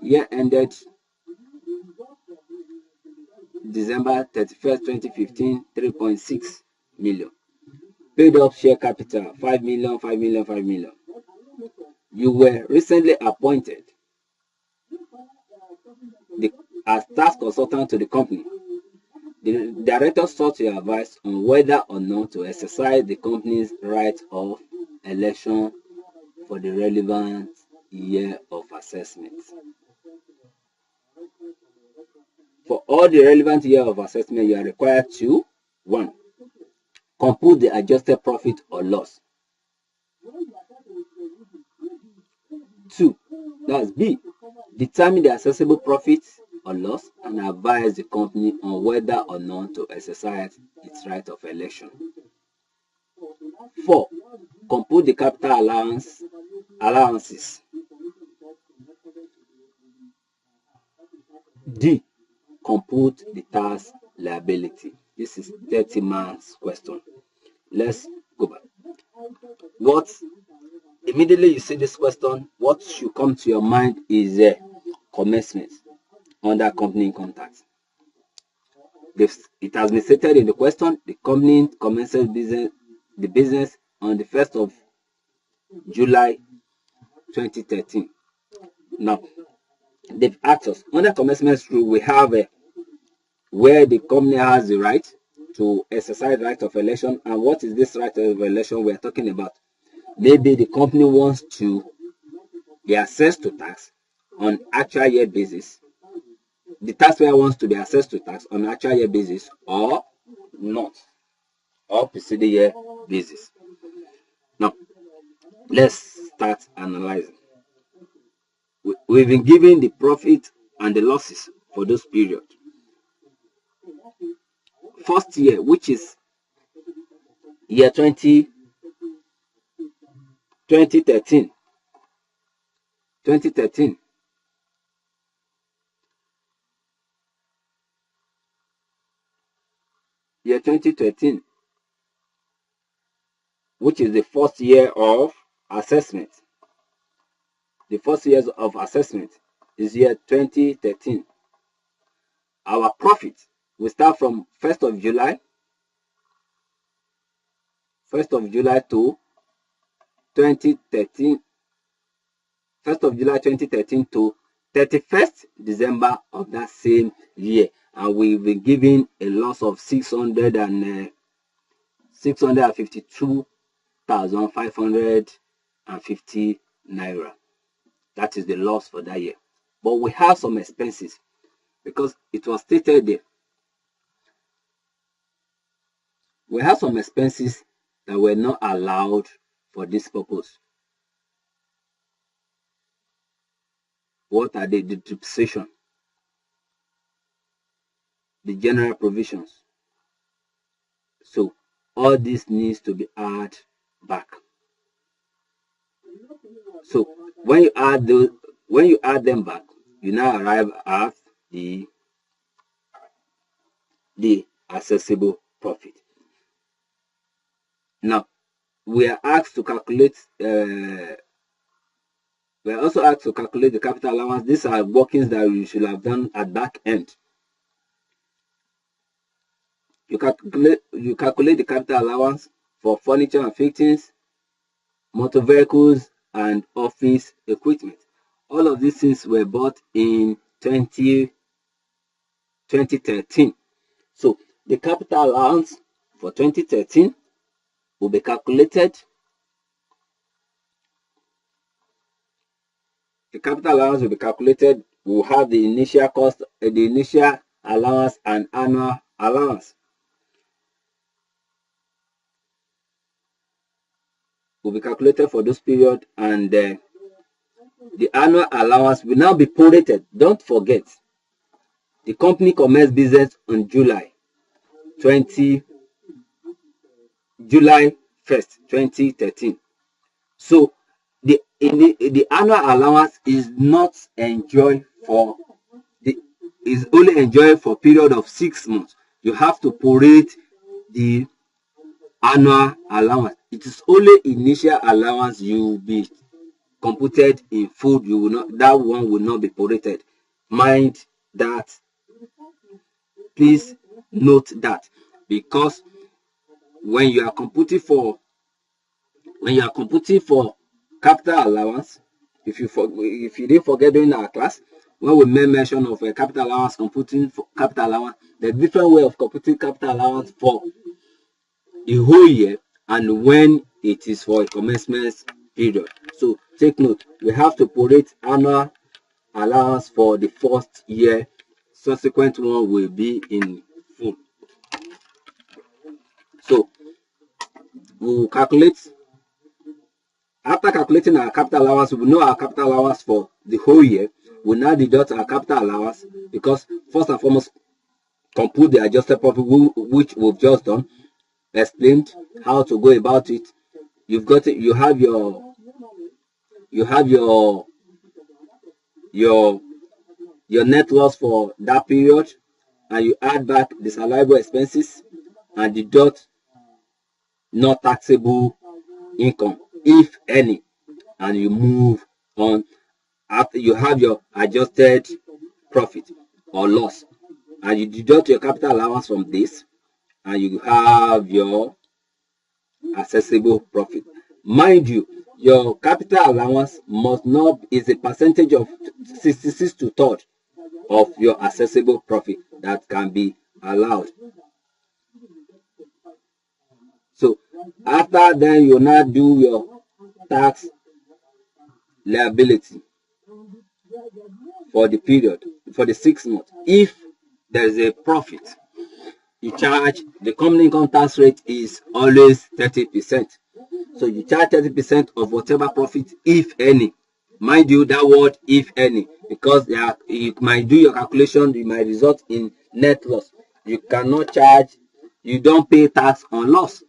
Year ended December 31st, 2015, 3.6 million. Paid up share capital 5 million, 5 million, 5 million. You were recently appointed as tax consultant to the company. The director sought your advice on whether or not to exercise the company's right of election for the relevant year of assessment. For all the relevant year of assessment, you are required to 1. Compute the adjusted profit or loss. 2. That's B. Determine the assessable profit or loss and advise the company on whether or not to exercise its right of election. 4. Compute the capital allowances. D. Compute the tax liability. This is 30 marks question. Let's go back. Immediately you see this question, what should come to your mind is commencement under company income tax. It has been stated in the question, the company commences the business on the 1st of July 2013. Now, they've asked us, under commencement rule, we have where the company has the right to exercise right of election. And what is this right of election we are talking about? Maybe the company wants to be assessed to tax on actual year basis. The taxpayer wants to be assessed to tax on actual year basis or not, or preceding year basis. Now, let's start analyzing. We've been given the profit and the losses for those periods. First year, which is year 2013. Year 2013, which is the first year of assessment. The first year of assessment is year 2013. Our profit will start from 1st of July to 2013. 1st of July 2013 to 31st December of that same year. And we've been given a loss of 652,550 naira. That is the loss for that year. But we have some expenses because it was stated there. We have some expenses that were not allowed for this purpose. What are they? The taxation, the general provisions. So all this needs to be added back. So when you add them back, you now arrive at the accessible profit. Now we are asked to calculate. We are also asked to calculate the capital allowance. These are workings that you should have done at back end. You calculate the capital allowance for furniture and fittings, motor vehicles, and office equipment. All of these things were bought in 2013. So the capital allowance for 2013 will be calculated. The capital allowance will be calculated. We'll have the initial cost, the initial allowance, and annual allowance. Will be calculated for this period, and the annual allowance will now be prorated. Don't forget, the company commenced business on July 1st, 2013. So the annual allowance is not enjoyed for is only enjoyed for a period of 6 months. You have to prorate the annual allowance. It is only initial allowance you will be computed in full. You will not, that one will not be prorated. Mind that. Please note that, because when you are computing for capital allowance, if you didn't forget during our class, when we made mention of a capital allowance, computing for capital allowance, the different way of computing capital allowance for the whole year and when it is for a commencement period. So take note, we have to prorate annual allowance for the first year. Subsequent one will be in full. So we will calculate. After calculating our capital allowance, we will know our capital allowance for the whole year. We now deduct our capital allowance, because first and foremost, compute the adjusted profit, which we've just done, explained how to go about it. You've got it. You have your net loss for that period, and you add back the salariable expenses and deduct not taxable income, if any, and you move on. after you have your adjusted profit or loss, and you deduct your capital allowance from this, and you have your accessible profit. Mind you, your capital allowance must not is a percentage of 66 to third of your accessible profit that can be allowed. So after then, you now do your tax liability for the period, for the 6 months. If there is a profit, you charge, the company income tax rate is always 30%. So you charge 30% of whatever profit, if any. Mind you, that word if any, because you might do your calculation, you might result in net loss. You cannot charge, you don't pay tax on loss.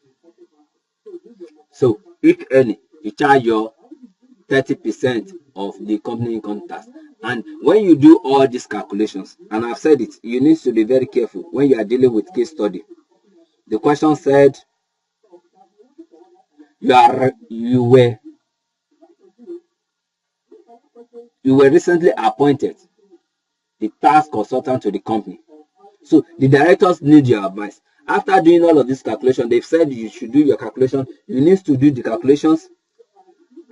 So if any, you charge your 30% of the company income tax. And when you do all these calculations, and I've said it, you need to be very careful when you are dealing with case study. The question said you were recently appointed the tax consultant to the company. So the directors need your advice. After doing all of this calculation, they've said you should do your calculation. You need to do the calculations,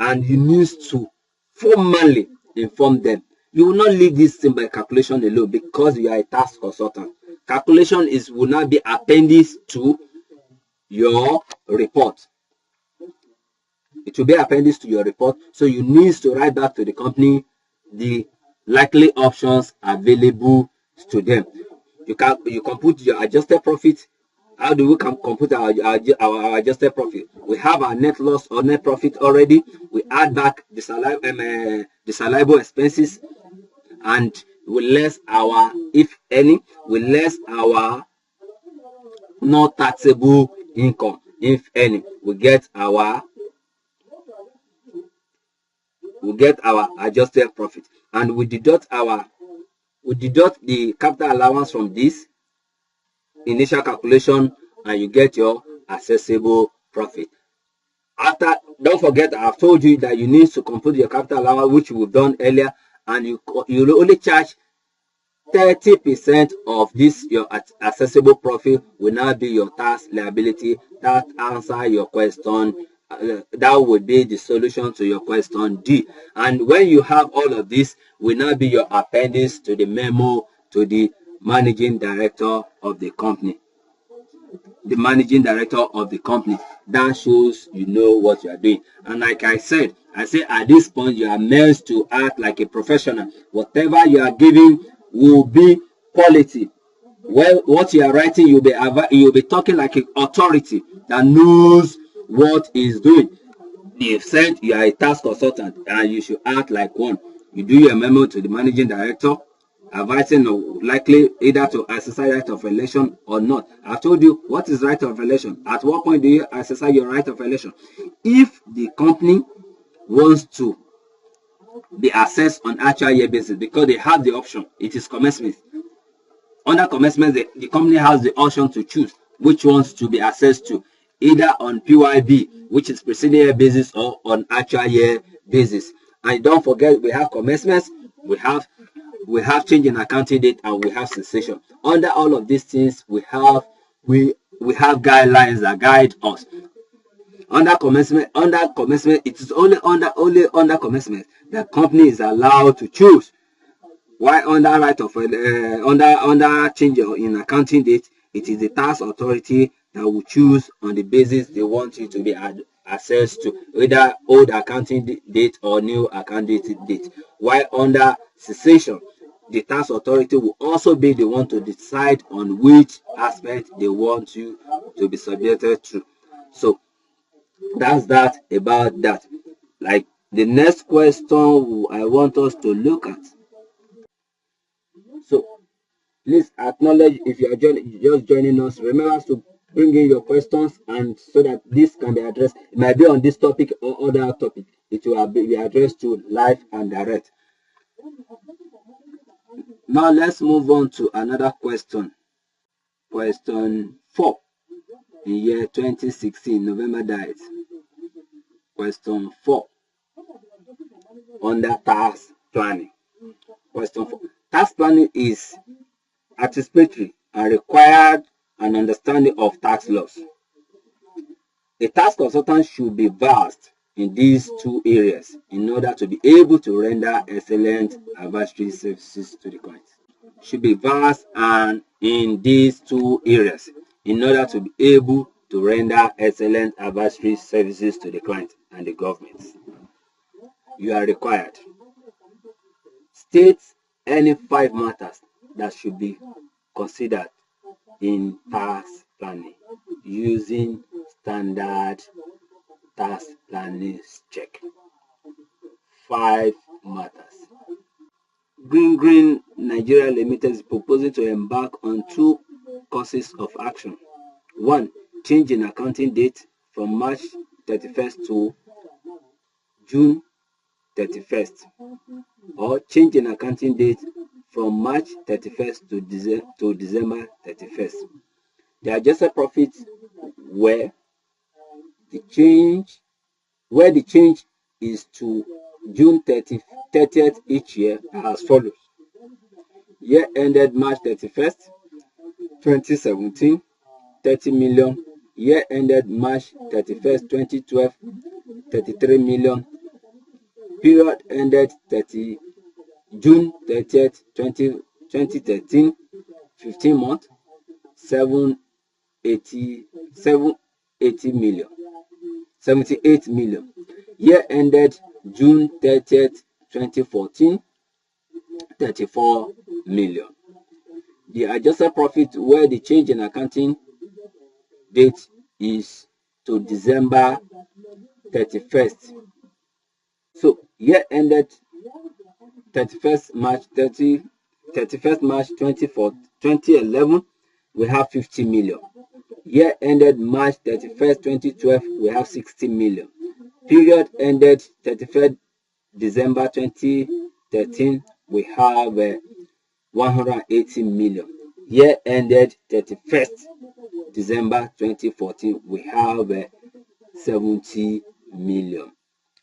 and you need to formally inform them. You will not leave this thing by calculation alone, because you are a tax consultant. Calculation will not be appendix to your report. It will be appendix to your report. So you need to write back to the company the likely options available to them. You compute your adjusted profit. How do we compute our adjusted profit? We have our net loss or net profit already. We add back the salable expenses, and we less our, if any, we less our not taxable income, if any. We get our adjusted profit, and we deduct the capital allowance from this initial calculation, and you get your accessible profit. After, don't forget, I've told you that you need to compute your capital allowance, which we've done earlier, and you only charge 30% of this. Your accessible profit will now be your tax liability. That answer your question. That would be the solution to your question D. And when you have all of this, will now be your appendix to the memo to the managing director of the company. The managing director of the company. That shows you know what you are doing. And like I say at this point, you are meant to act like a professional. Whatever you are giving will be quality. Well, what you are writing, you'll be talking like an authority that knows what is doing. They've said you are a tax consultant, and you should act like one. You do your memo to the managing director, advising likely either to exercise right of election or not. I told you what is right of election. At what point do you exercise your right of election? If the company wants to be assessed on actual year basis, because they have the option, it is commencement. Under commencement, the company has the option to choose which ones to be assessed to, either on PYB, which is preceding year basis, or on actual year basis. And don't forget, we have commencements, we have change in accounting date, and we have cessation. Under all of these things, we have guidelines that guide us. Under commencement, it is only under commencement the company is allowed to choose. While under right of under change in accounting date, it is the tax authority that will choose on the basis they want you to be assessed to, either old accounting date or new accounting date. While under cessation, the tax authority will also be the one to decide on which aspect they want you to be subjected to. So that's that about that. Like the next question I want us to look at. So please acknowledge if you are just joining us. Remember to bring in your questions, and so that this can be addressed. It might be on this topic or other topic. It will be addressed to live and direct. Now let's move on to another question. Question 4. In year 2016, November date. Question 4. Under tax planning. Question 4. Tax planning is anticipatory and required an understanding of tax laws. A tax consultant should be versed in these two areas in order to be able to render excellent advisory services to the client. Should be versed in these two areas in order to be able to render excellent advisory services to the client and the government. You are required. State any 5 matters that should be considered in tax planning using standard tax planning check. 5 matters. Green Nigeria Limited is proposing to embark on 2 courses of action. 1. Change in accounting date from March 31st to June 31st, or change in accounting date from March 31st to December 31st. The adjusted profits where the change is to June 30th each year as follows. Year ended March 31st, 2017, 30 million. Year ended March 31st, 2012, 33 million. Period ended June 30th, 2013, 15 months, 78 million. Year ended June 30th, 2014, 34 million. The adjusted profit where the change in accounting date is to December 31st. So year ended 31st March 2011, we have 50 million. Year ended March 31st, 2012, we have 60 million. Period ended 31st December 2013, we have 180 million. Year ended 31st December 2014, we have 70 million.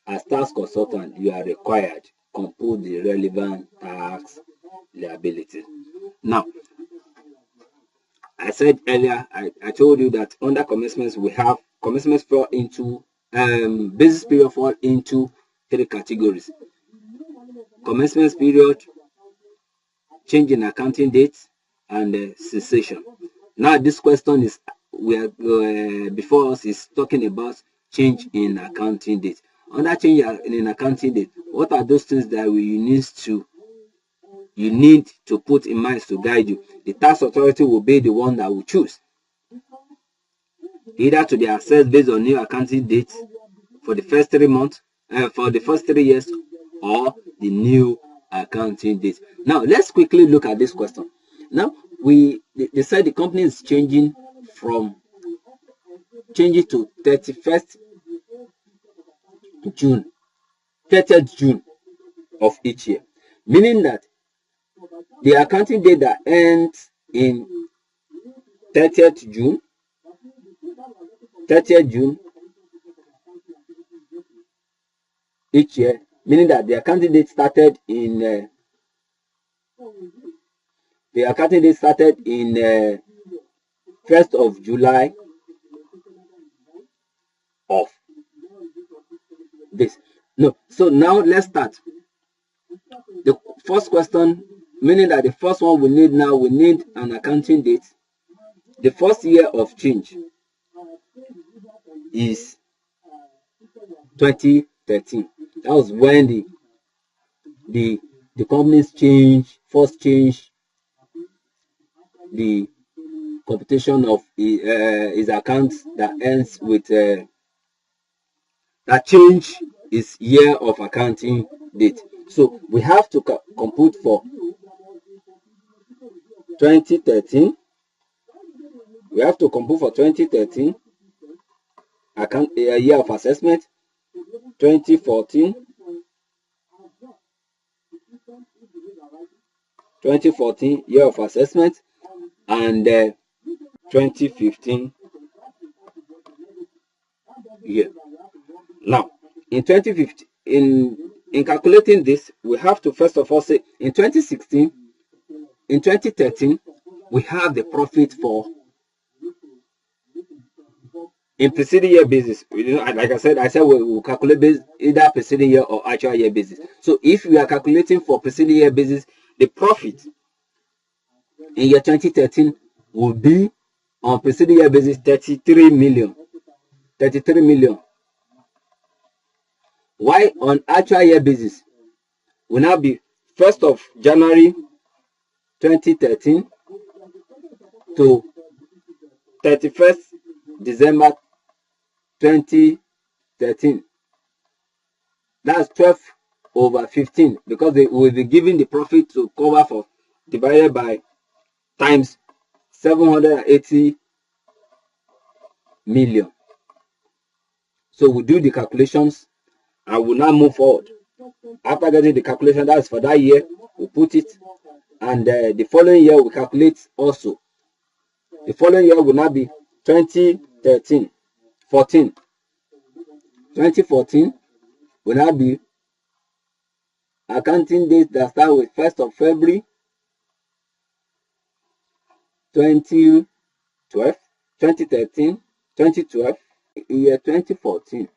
As tax consultant, you are required to compute the relevant tax liability. Now, I said earlier, I told you that under commencements we have commencements fall into basis period fall into 3 categories: commencement period, change in accounting date, and cessation. Now, this question is before us is talking about change in accounting date. Under change in accounting date, what are those things that you need to put in mind to guide you? The tax authority will be the one that will choose either to be assessed based on new accounting date for the first 3 months, for the first 3 years, or the new accounting date. Now, let's quickly look at this question. Now, they said the company is changing to 30th June of each year, meaning that the accounting date that ends in 30th June each year, meaning that the accounting date started in 1st of July of this. No, so now let's start. The first question, meaning that the first one we need an accounting date. The first year of change is 2013. That was when the companies first changed the computation of his accounts that ends with that change is year of accounting date. So we have to compute for 2013. We have to compute for 2013 year of assessment, 2014 year of assessment, and 2015 year. Now, in 2015, in calculating this, we have to first of all say in 2016, in 2013, we have the profit for in preceding year basis. Like I said we will calculate either preceding year or actual year basis. So if we are calculating for preceding year basis, the profit in year 2013 will be on preceding year basis 33 million. 33 million. Why on actual year basis will now be 1st of January 2013 to 31st December 2013. That's 12 over 15 because they will be giving the profit to cover for divided by times 780 million. So we do the calculations and we'll now move forward. After getting the calculation, that's for that year, we put it, and the following year we calculate also. The following year will now be 2014. 2014 will now be accounting date that start with 1st of February 2012, 2013, 2012, year 2014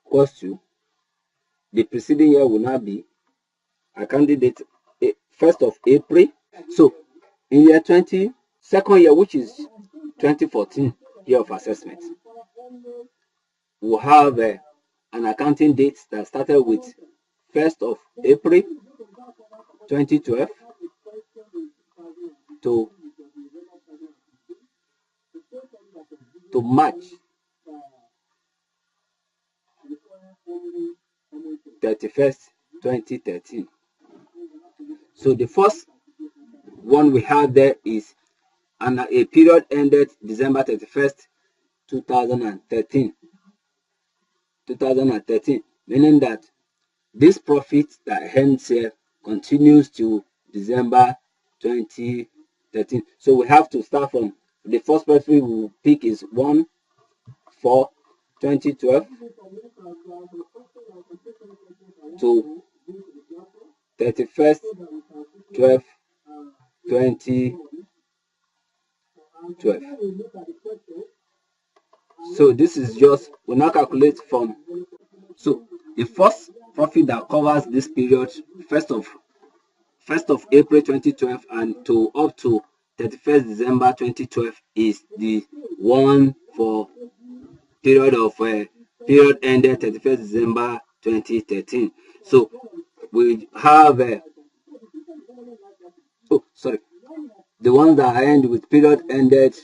equals to the preceding year will now be accounting date 1st of April. So in year 22nd year, which is 2014 year of assessment, we'll have an accounting date that started with 1st of April 2012 to March 31st 2013. So the first one we have there is a period ended December 31st 2013, meaning that this profit that ends here continues to December 2013. So we have to start from the first profit we will pick is 1/4/2012 to 31st/12/2012. So this is just, we now calculate from, so the first profit that covers this period 1st of April 2012 and to up to 31st December 2012 is the one for period ended 31st December 2013. So we have the ones that end with period ended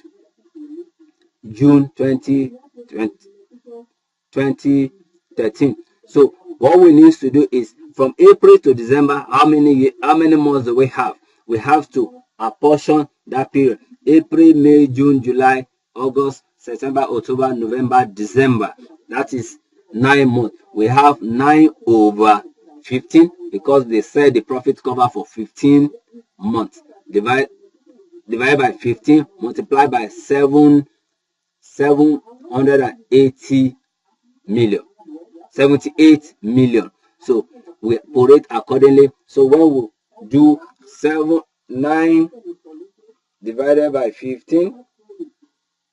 June 2013. So what we need to do is from April to December, how many months do we have? We have to apportion that period. April, May, June, July, August, September, October, November, December. That is 9 months. We have 9/15 because they said the profit cover for 15 months. Divide by 15, multiply by 780 million, 78 million. So we prorate accordingly. So when we do 9 divided by 15,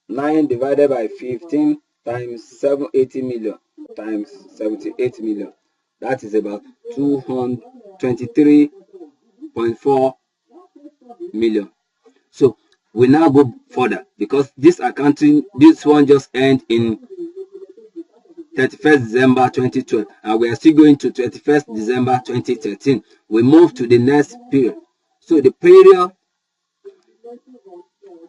9 divided by 15 times 780 million times 78 million, that is about 223.4 million. So we now go further because this one just end in 31st December 2012 and we are still going to 31st December 2013. We move to the next period. So the period,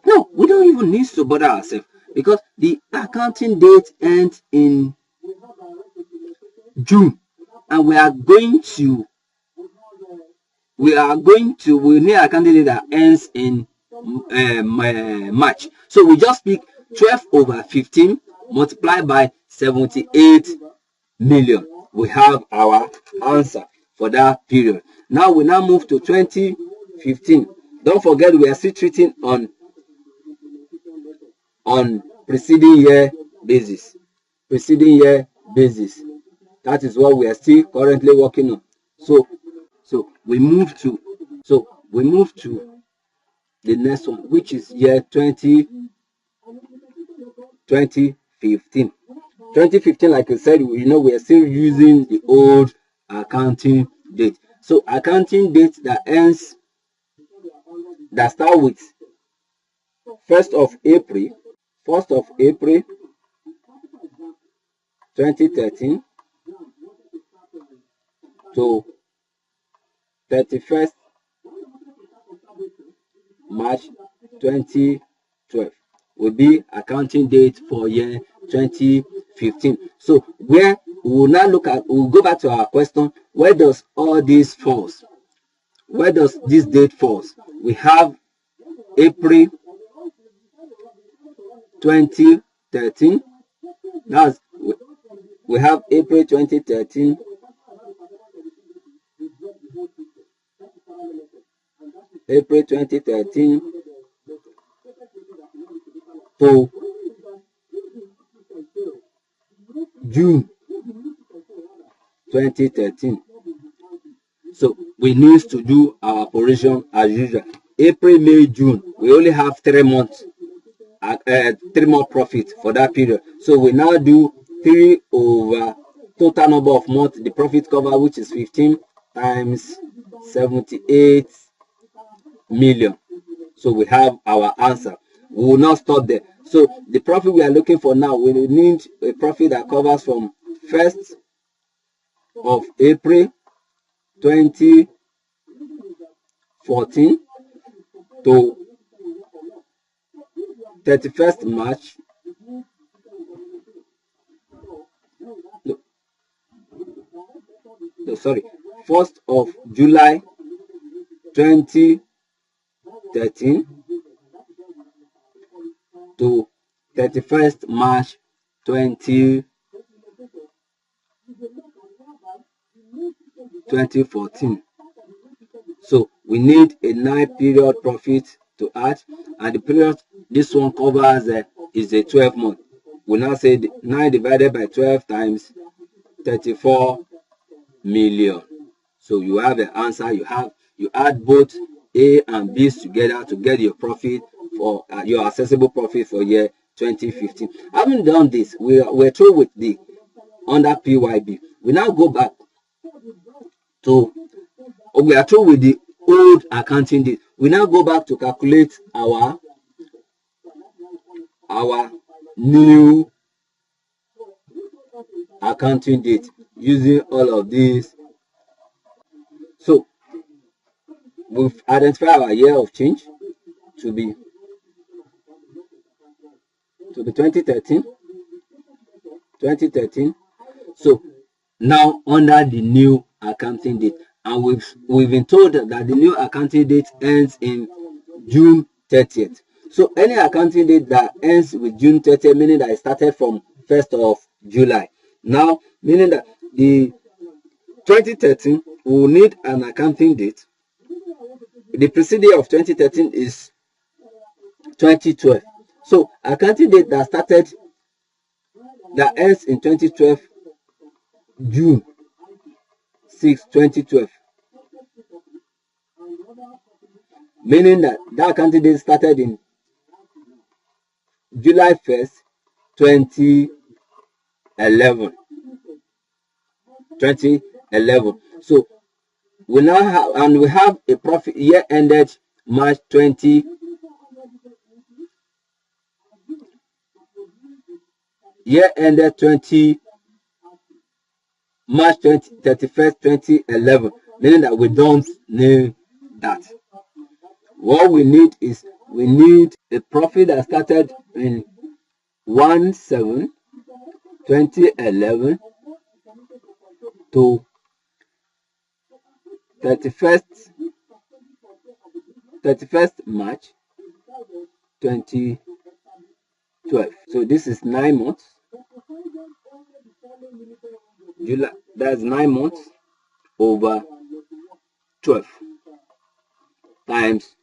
no, we don't even need to bother ourselves because the accounting date ends in June and we need a accounting date that ends in March. So we just pick 12/15 multiplied by 78 million. We have our answer for that period. Now we move to 2015. Don't forget we are still treating on preceding year basis. That is what we are still currently working on. So we move to the next one, which is year 2015. 2015, like I said, we are still using the old accounting date. So accounting date that start with 1st of April 2013 to 31st March 2012 will be accounting date for year 2015. So where we will now we'll go back to our question, where does all this falls? Where does this date falls? We have April 2013. That's we have April 2013 to June 2013. So we need to do our operation as usual. April, May, June. We only have 3 months, 3 more profit for that period. So we now do 3 over total number of months, the profit cover, which is 15 times 78 million. So we have our answer. We will not stop there. So the profit we are looking for now, we need a profit that covers from 1st of April 2014 to 31st March 1st of July 2013 to 31st March 2014. So we need a 9 period profit to add, and the period this one covers is a 12 month. We now say 9 divided by 12 times 34 million. So you have the answer. You add both A and B's together to get your profit for your accessible profit for year 2015. Having done this, we're through with the under PYB. We now go back to, we are through with the old accounting date. We now go back to calculate our new accounting date using all of these. So we've identified our year of change to be 2013. So now under the new accounting date, and we've been told that the new accounting date ends in June 30th. So any accounting date that ends with June 30th, meaning that it started from 1st of July. Now, meaning that the 2013 will need an accounting date. The preceding of 2013 is 2012. So accounting date that ends in 2012, June 6, 2012. Meaning that accounting date started in July 1st, 2011. So we now have a profit year ended March 20. Year ended March 31st, 2011. Meaning that we don't need that. What we need is a profit that started in 1/7/2011 to 31st March 2012. So this is 9 months. July, that's 9 months over 12 times.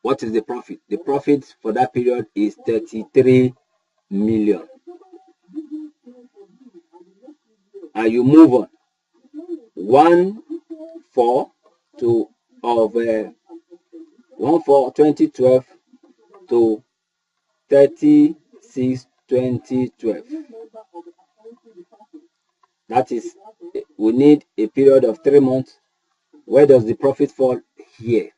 What is the profit? The profit for that period is 33 million. and you move on 1/4 to of 1/4/2012 to 30/6/2012. That is, we need a period of 3 months. Where does the profit fall? Here,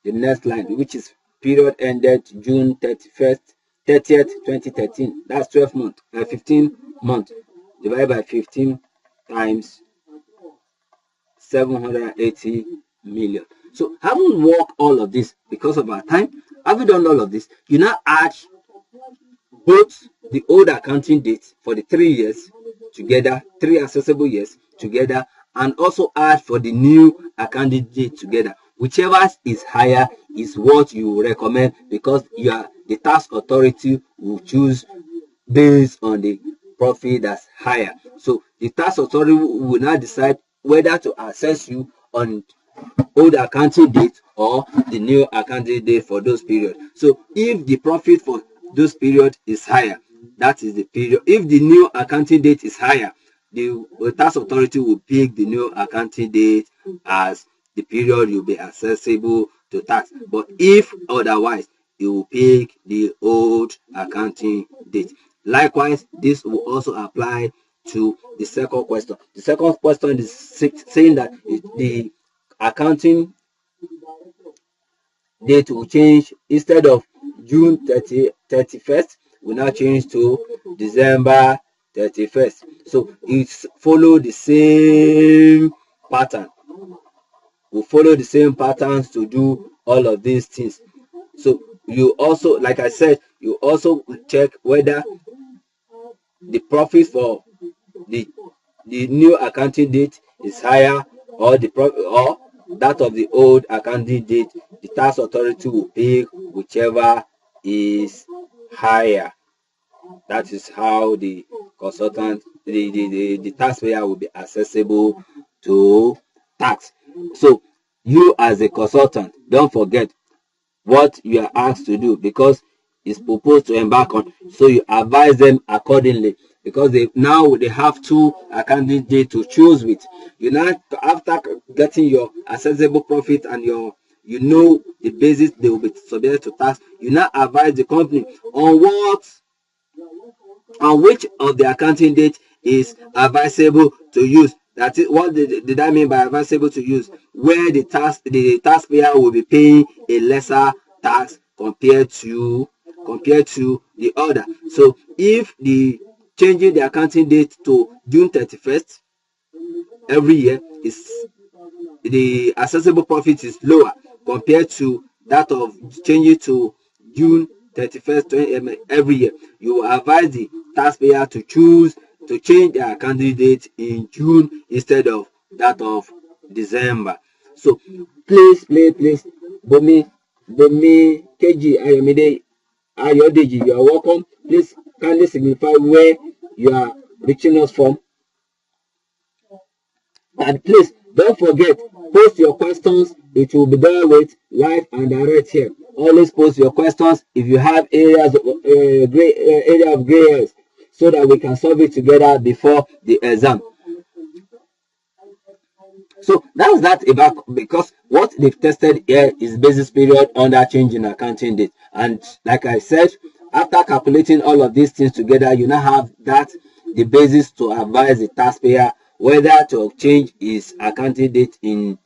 the next line, which is period ended June 30th 2013. That's 12 months, 15 months divided by 15 times 780 million. So having worked all of this because of our time, having done all of this, you now add both the old accounting date for the 3 years together, 3 accessible years together, and also add for the new accounting date together. Whichever is higher is what you recommend, because the tax authority will choose based on the profit that's higher. So the tax authority will now decide whether to assess you on old accounting date or the new accounting date for those periods. So if the profit for those periods is higher, that is the period. If the new accounting date is higher, the tax authority will pick the new accounting date as the period will be accessible to tax. But if otherwise, it will pick the old accounting date. Likewise, this will also apply to the second question. The second question is saying that the accounting date will change. Instead of June 31st, will now change to December 31st. So it's follow the same pattern. We follow the same patterns to do all of these things. So you also, like I said, you also check whether the profit for the new accounting date is higher, or the profit or that of the old accounting date. The tax authority will pick whichever is higher. That is how the consultant, the taxpayer will be accessible to tax. So you as a consultant, don't forget what you are asked to do, because it's proposed to embark on. So you advise them accordingly, because they have 2 accounting dates to choose with. You now, after getting your accessible profit and the basis they will be subject to tax, you now advise the company on which of the accounting date is advisable to use. That is, what did I mean by advisable to use? Where the taxpayer will be paying a lesser tax compared to the other. So if changing the accounting date to June 31st every year, is the accessible profit is lower compared to that of changing to June 31st every year, you advise the taxpayer to choose to change their accounting date in June instead of that of December. So please, Bomi KG Ayomide Ayodeji, you are welcome. Please kindly signify where you are reaching us from. And please don't forget, post your questions. It will be there with live and direct here. Always post your questions if you have areas of gray areas, so that we can solve it together before the exam. So that's that about, because what they've tested here is basis period under change in accounting date. And like I said, after calculating all of these things together, you now have the basis to advise the taxpayer whether to change his accounting date in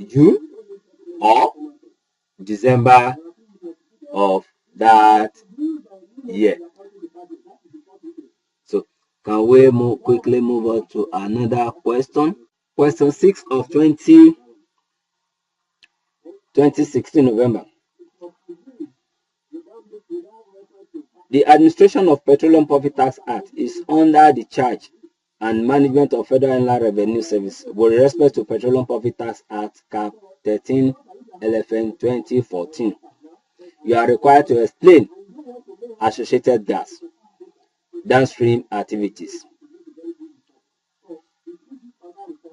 June or December of that year. So can we quickly move on to another question? Question 6 of 2016 November. The Administration of Petroleum Profit Tax Act is under the charge and management of Federal Inland Revenue Service with respect to Petroleum Profit Tax Act Cap 13 LFN 2014. You are required to explain associated gas downstream activities.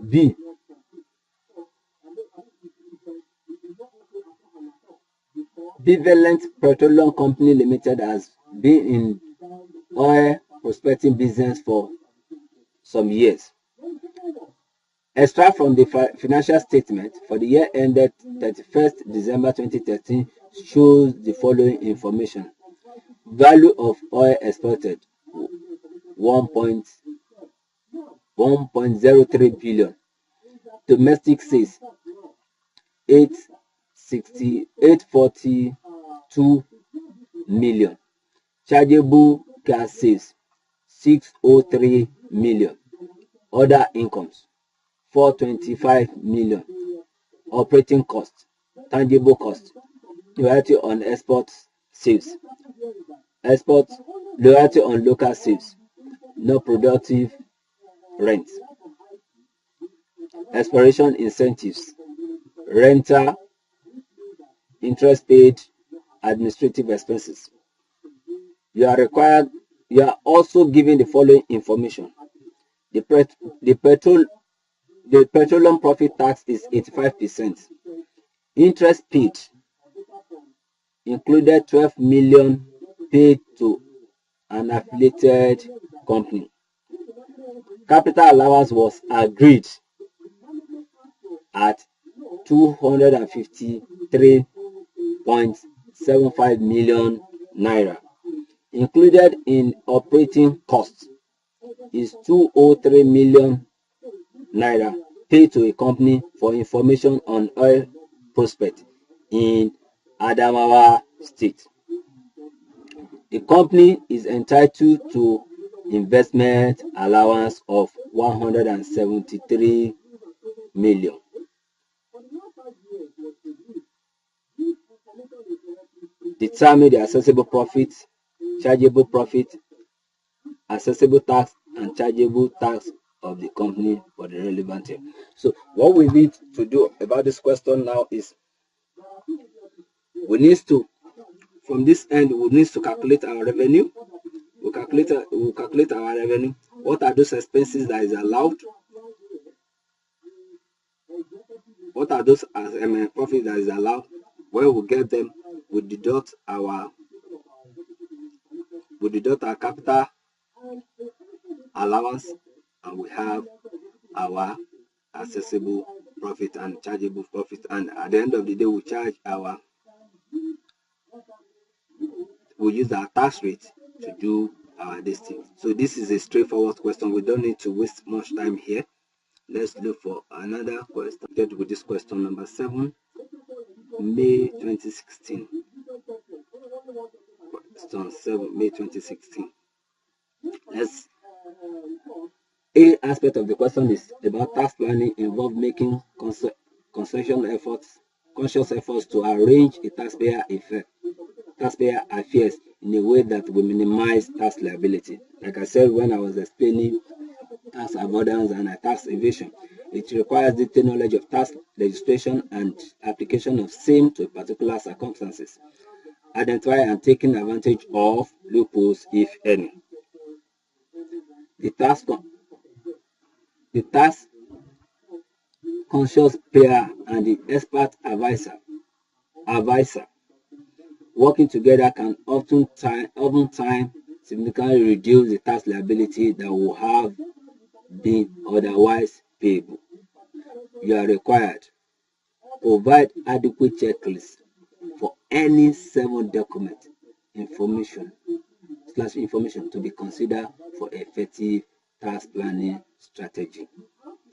B. Bivalent Petroleum Company Limited has been in oil prospecting business for some years. Extract from the financial statement for the year ended 31st December 2013 shows the following information. Value of oil exported 1.03 billion. Domestic sales 842 million. Chargeable gas sales 603 million. Other incomes 425 million. Operating costs, tangible costs, royalty on export sales, export royalty on local sales, no productive rent, exploration incentives, rental, interest paid, administrative expenses. You are also given the following information. The petroleum profit tax is 85%. Interest paid included 12 million paid to an affiliated company. Capital allowance was agreed at 253.75 million naira. Included in operating costs is 203 million naira paid to a company for information on oil prospect in Adamawa State. The company is entitled to investment allowance of 173 million. Determine the assessable profit, chargeable profit, assessable tax, and chargeable tax of the company for the relevant year. So what we need to do about this question now is we need to, from this end, we need to calculate our revenue. We'll calculate our revenue. What are those expenses that is allowed? What are those profits that is allowed? When we get them, we deduct our capital allowance, and we have our accessible profit and chargeable profit. And at the end of the day, we use our tax rate to do our this thing. So this is a straightforward question. We don't need to waste much time here. Let's look for another question. Get with this question number 7, May 2016. Question 7, May 2016. A aspect of the question is about tax planning involve making conscious efforts to arrange a taxpayer affairs in a way that will minimize tax liability. Like I said when I was explaining tax avoidance and tax evasion, it requires detailed knowledge of tax legislation and application of same to particular circumstances. Identify and taking advantage of loopholes, if any. The tax conscious payer and the expert advisor working together can oftentimes significantly reduce the tax liability that will have been otherwise payable. You are required to provide adequate checklists for any 7 document information to be considered for effective tax planning strategy.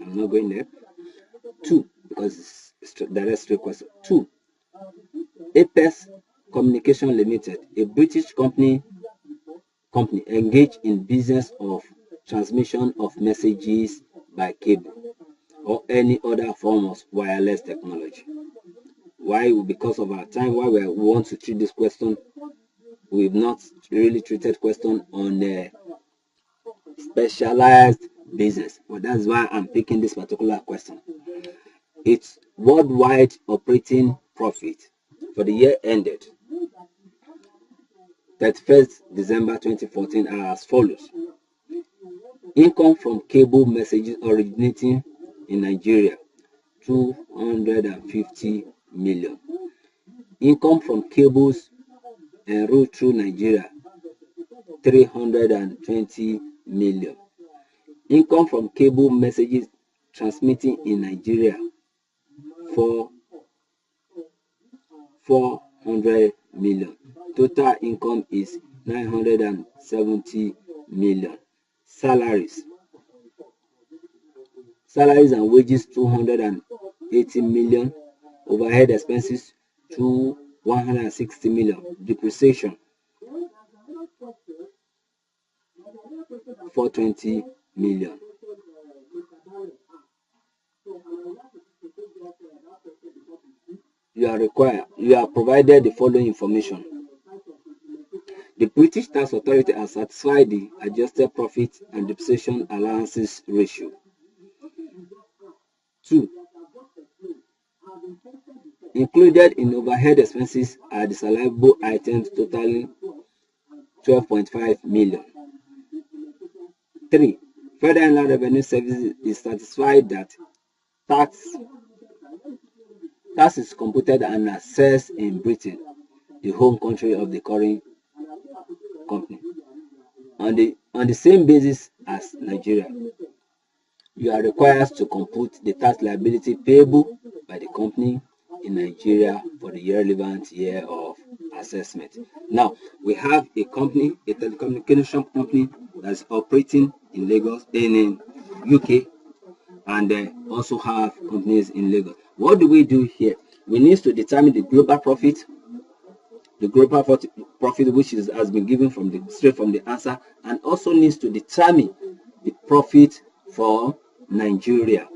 I'm not going there. 2, because it's direct request. 2, Apex Communication Limited, a British company engaged in business of transmission of messages by cable or any other form of wireless technology. Why? Because of our time, why we want to treat this question, we've not really treated question on a specialized business, but that's why I'm picking this particular question. Its worldwide operating profit for the year ended 31st December 2014 are as follows. Income from cable messages originating in Nigeria 250 million. Income from cables en route through Nigeria 320 million. Income from cable messages transmitting in Nigeria for 400 million. Total income is 970 million. Salaries and wages 280 million. Overhead expenses to 160 million. Depreciation 420 million. You are provided the following information. The British Tax Authority has satisfied the adjusted profit and depreciation allowances ratio. 2. Included in overhead expenses are the salable items totaling 12.5 million. 3. Federal Inland Revenue Service is satisfied that tax is computed and assessed in Britain, the home country of the current company, on the same basis as Nigeria. You are required to compute the tax liability payable by the company in Nigeria for the relevant year of assessment. Now, we have a company, a telecommunication company that's operating in Lagos, in UK, and they also have companies in Lagos. What do we do here? We need to determine the global profit, which has been given straight from the answer, and also needs to determine the profit for Nigeria,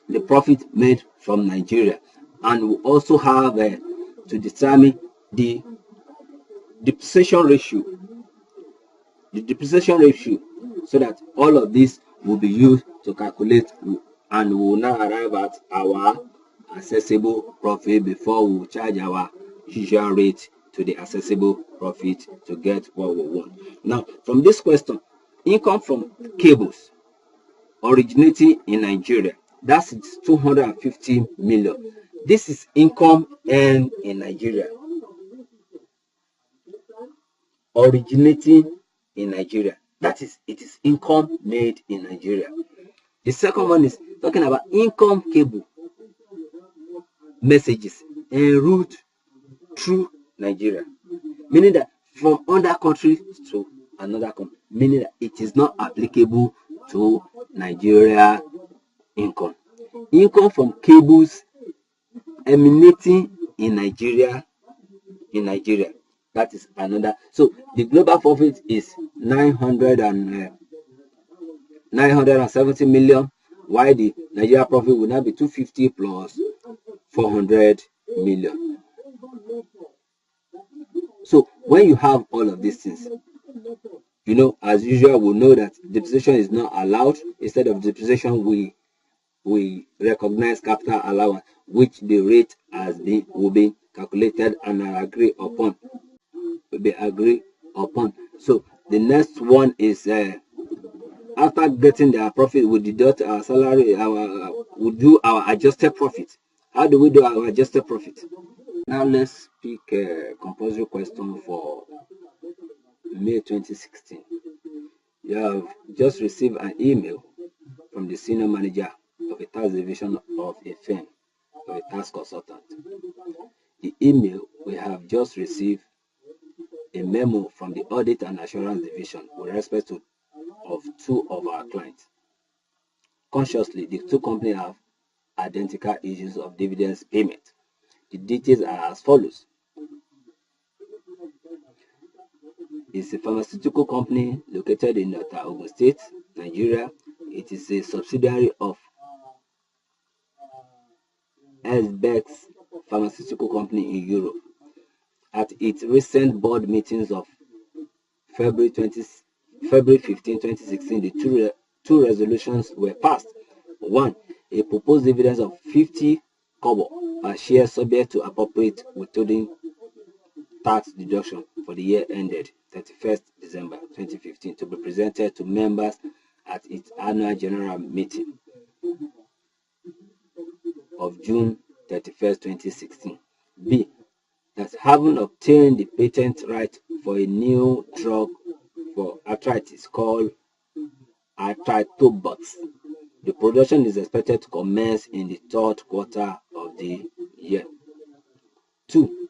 the profit made from Nigeria, and we also have to determine the depreciation ratio, so that all of this will be used to calculate, and we will now arrive at our assessable profit before we will charge our usual rate to the assessable profit to get what we want. Now, from this question, income from cables originating in Nigeria, that's 250 million. This is income earned in Nigeria, originating in Nigeria. That is, it is income made in Nigeria. The second one is talking about income cable messages en route through Nigeria, meaning that from other countries to another country, meaning that it is not applicable to Nigeria income. Income from cables emanating in Nigeria, that is another. So the global profit is 970 million, while the Nigeria profit will now be 250 plus 400 million. So when you have all of these things, you know, as usual, we know that depreciation is not allowed. Instead of depreciation, we recognize capital allowance, which the rate will be calculated and agreed upon. So the next one is after getting their profit, we deduct our salary. We do our adjusted profit. How do we do our adjusted profit? Now let's pick a compulsory question for May 2016. You have just received an email from the senior manager of a tax division of a firm, of a tax consultant. The email, we have just received a memo from the audit and assurance division with respect to two of our clients. Consciously, the two companies have identical issues of dividends payment. The details are as follows. It's a pharmaceutical company located in Ogun State, Nigeria. It is a subsidiary of SGA Pharmaceutical Company in Europe. At its recent board meetings of February 15, 2016, the two resolutions were passed. 1. A proposed dividend of 50 kobo per share subject to appropriate withholding tax deduction for the year ended 31st December 2015 to be presented to members at its annual general meeting of June 31st, 2016. B. That having obtained the patent right for a new drug for arthritis called are tritobots. The production is expected to commence in the third quarter of the year. 2.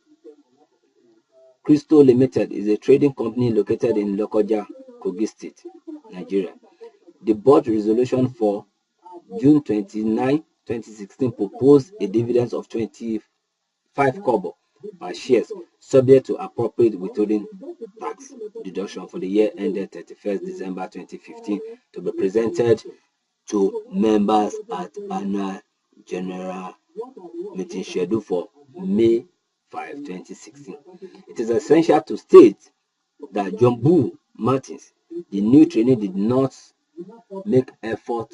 Crystal Limited is a trading company located in Lokoja, Kogi State, Nigeria. The board resolution for June 29, 2016 proposed a dividend of 25 kobo per shares, subject to appropriate withholding tax deduction for the year ended 31st December 2015, to be presented to members at annual general meeting scheduled for May 5, 2016. It is essential to state that John Boo Martins, the new trainee, did not make effort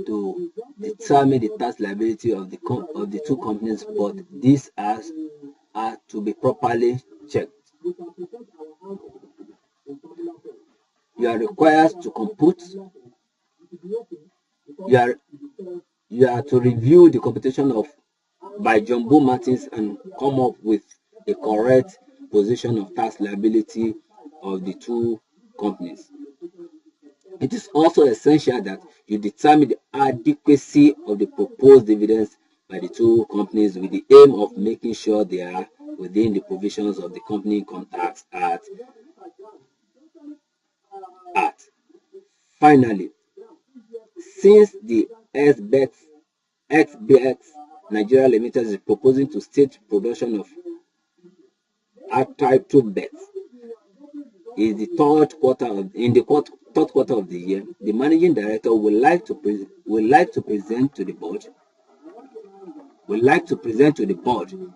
to determine the tax liability of the two companies, but these are to be properly checked. You are required to compute. You are to review the computation of by Jumbo Martins and come up with a correct position of tax liability of the two companies. It is also essential that you determine the adequacy of the proposed dividends by the two companies with the aim of making sure they are within the provisions of the Company Income Tax Act. Finally, since the XBX Nigeria Limited is proposing to state production of Untitled Bets in the third quarter of the year, the managing director would like to present to the board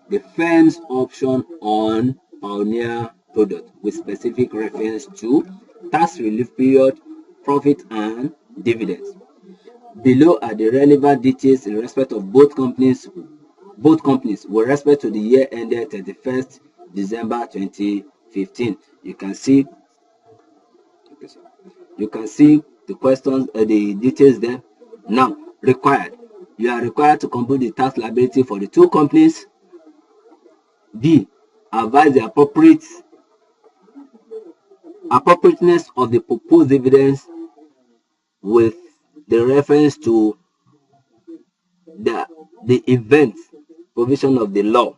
the firm's option on Pioneer product with specific reference to tax relief period, profit and dividends. Below are the relevant details in respect of both companies with respect to the year ended 31st December 2015. You can see the questions, the details there. Now, you are required to compute the tax liability for the two companies. D. Advise the appropriateness of the proposed dividends with the reference to the event provision of the law.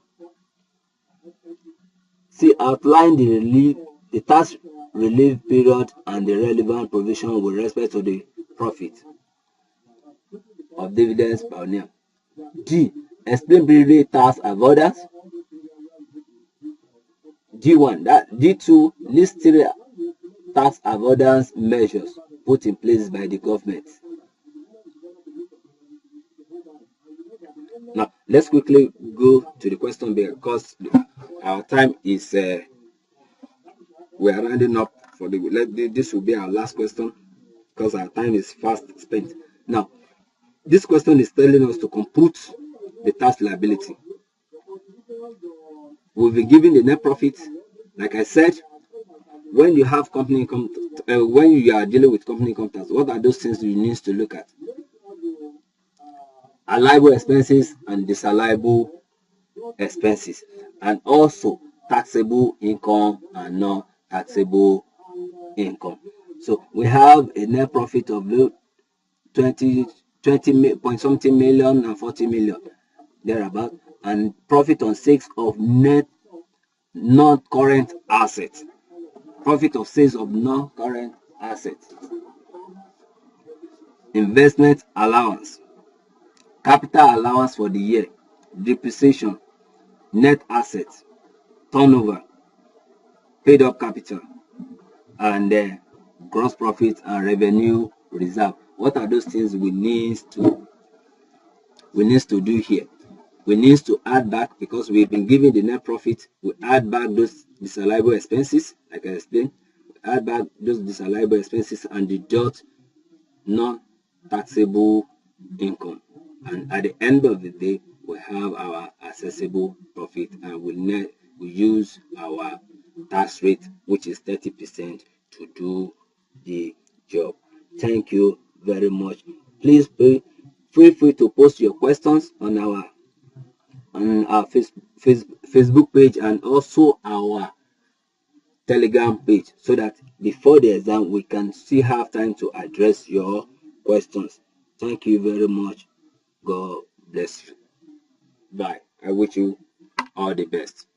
C. Outline the tax relief period and the relevant provision with respect to the profit of dividends Pioneer. D. Explain briefly tax avoidance. D2. List 3 tax avoidance measures put in place by the government. Now, let's quickly go to the question because our time is we are rounding up for this will be our last question because our time is fast spent. Now, this question is telling us to compute the tax liability. We'll be given the net profit. Like I said, when you have company income, when you are dealing with company income tax, what are those things you need to look at? Allowable expenses and disallowable expenses, and also taxable income and non-taxable income. So we have a net profit of 20 point something million and 40 million thereabout, and profit on sales of net non-current assets. Profit of sales of non-current assets. Investment allowance, capital allowance for the year, depreciation, net assets, turnover, paid up capital, and gross profit and revenue reserve. What are those things we need to do here? We need to add back, because we've been given the net profit. We add back those disallowable expenses, like I explained. We add back those disallowable expenses and deduct non-taxable income. And at the end of the day, we have our accessible profit, and we use our tax rate, which is 30%, to do the job. Thank you very much. Please feel free to post your questions on our Facebook page and also our Telegram page so that before the exam we can still have time to address your questions. Thank you very much. God bless you. Bye. I wish you all the best.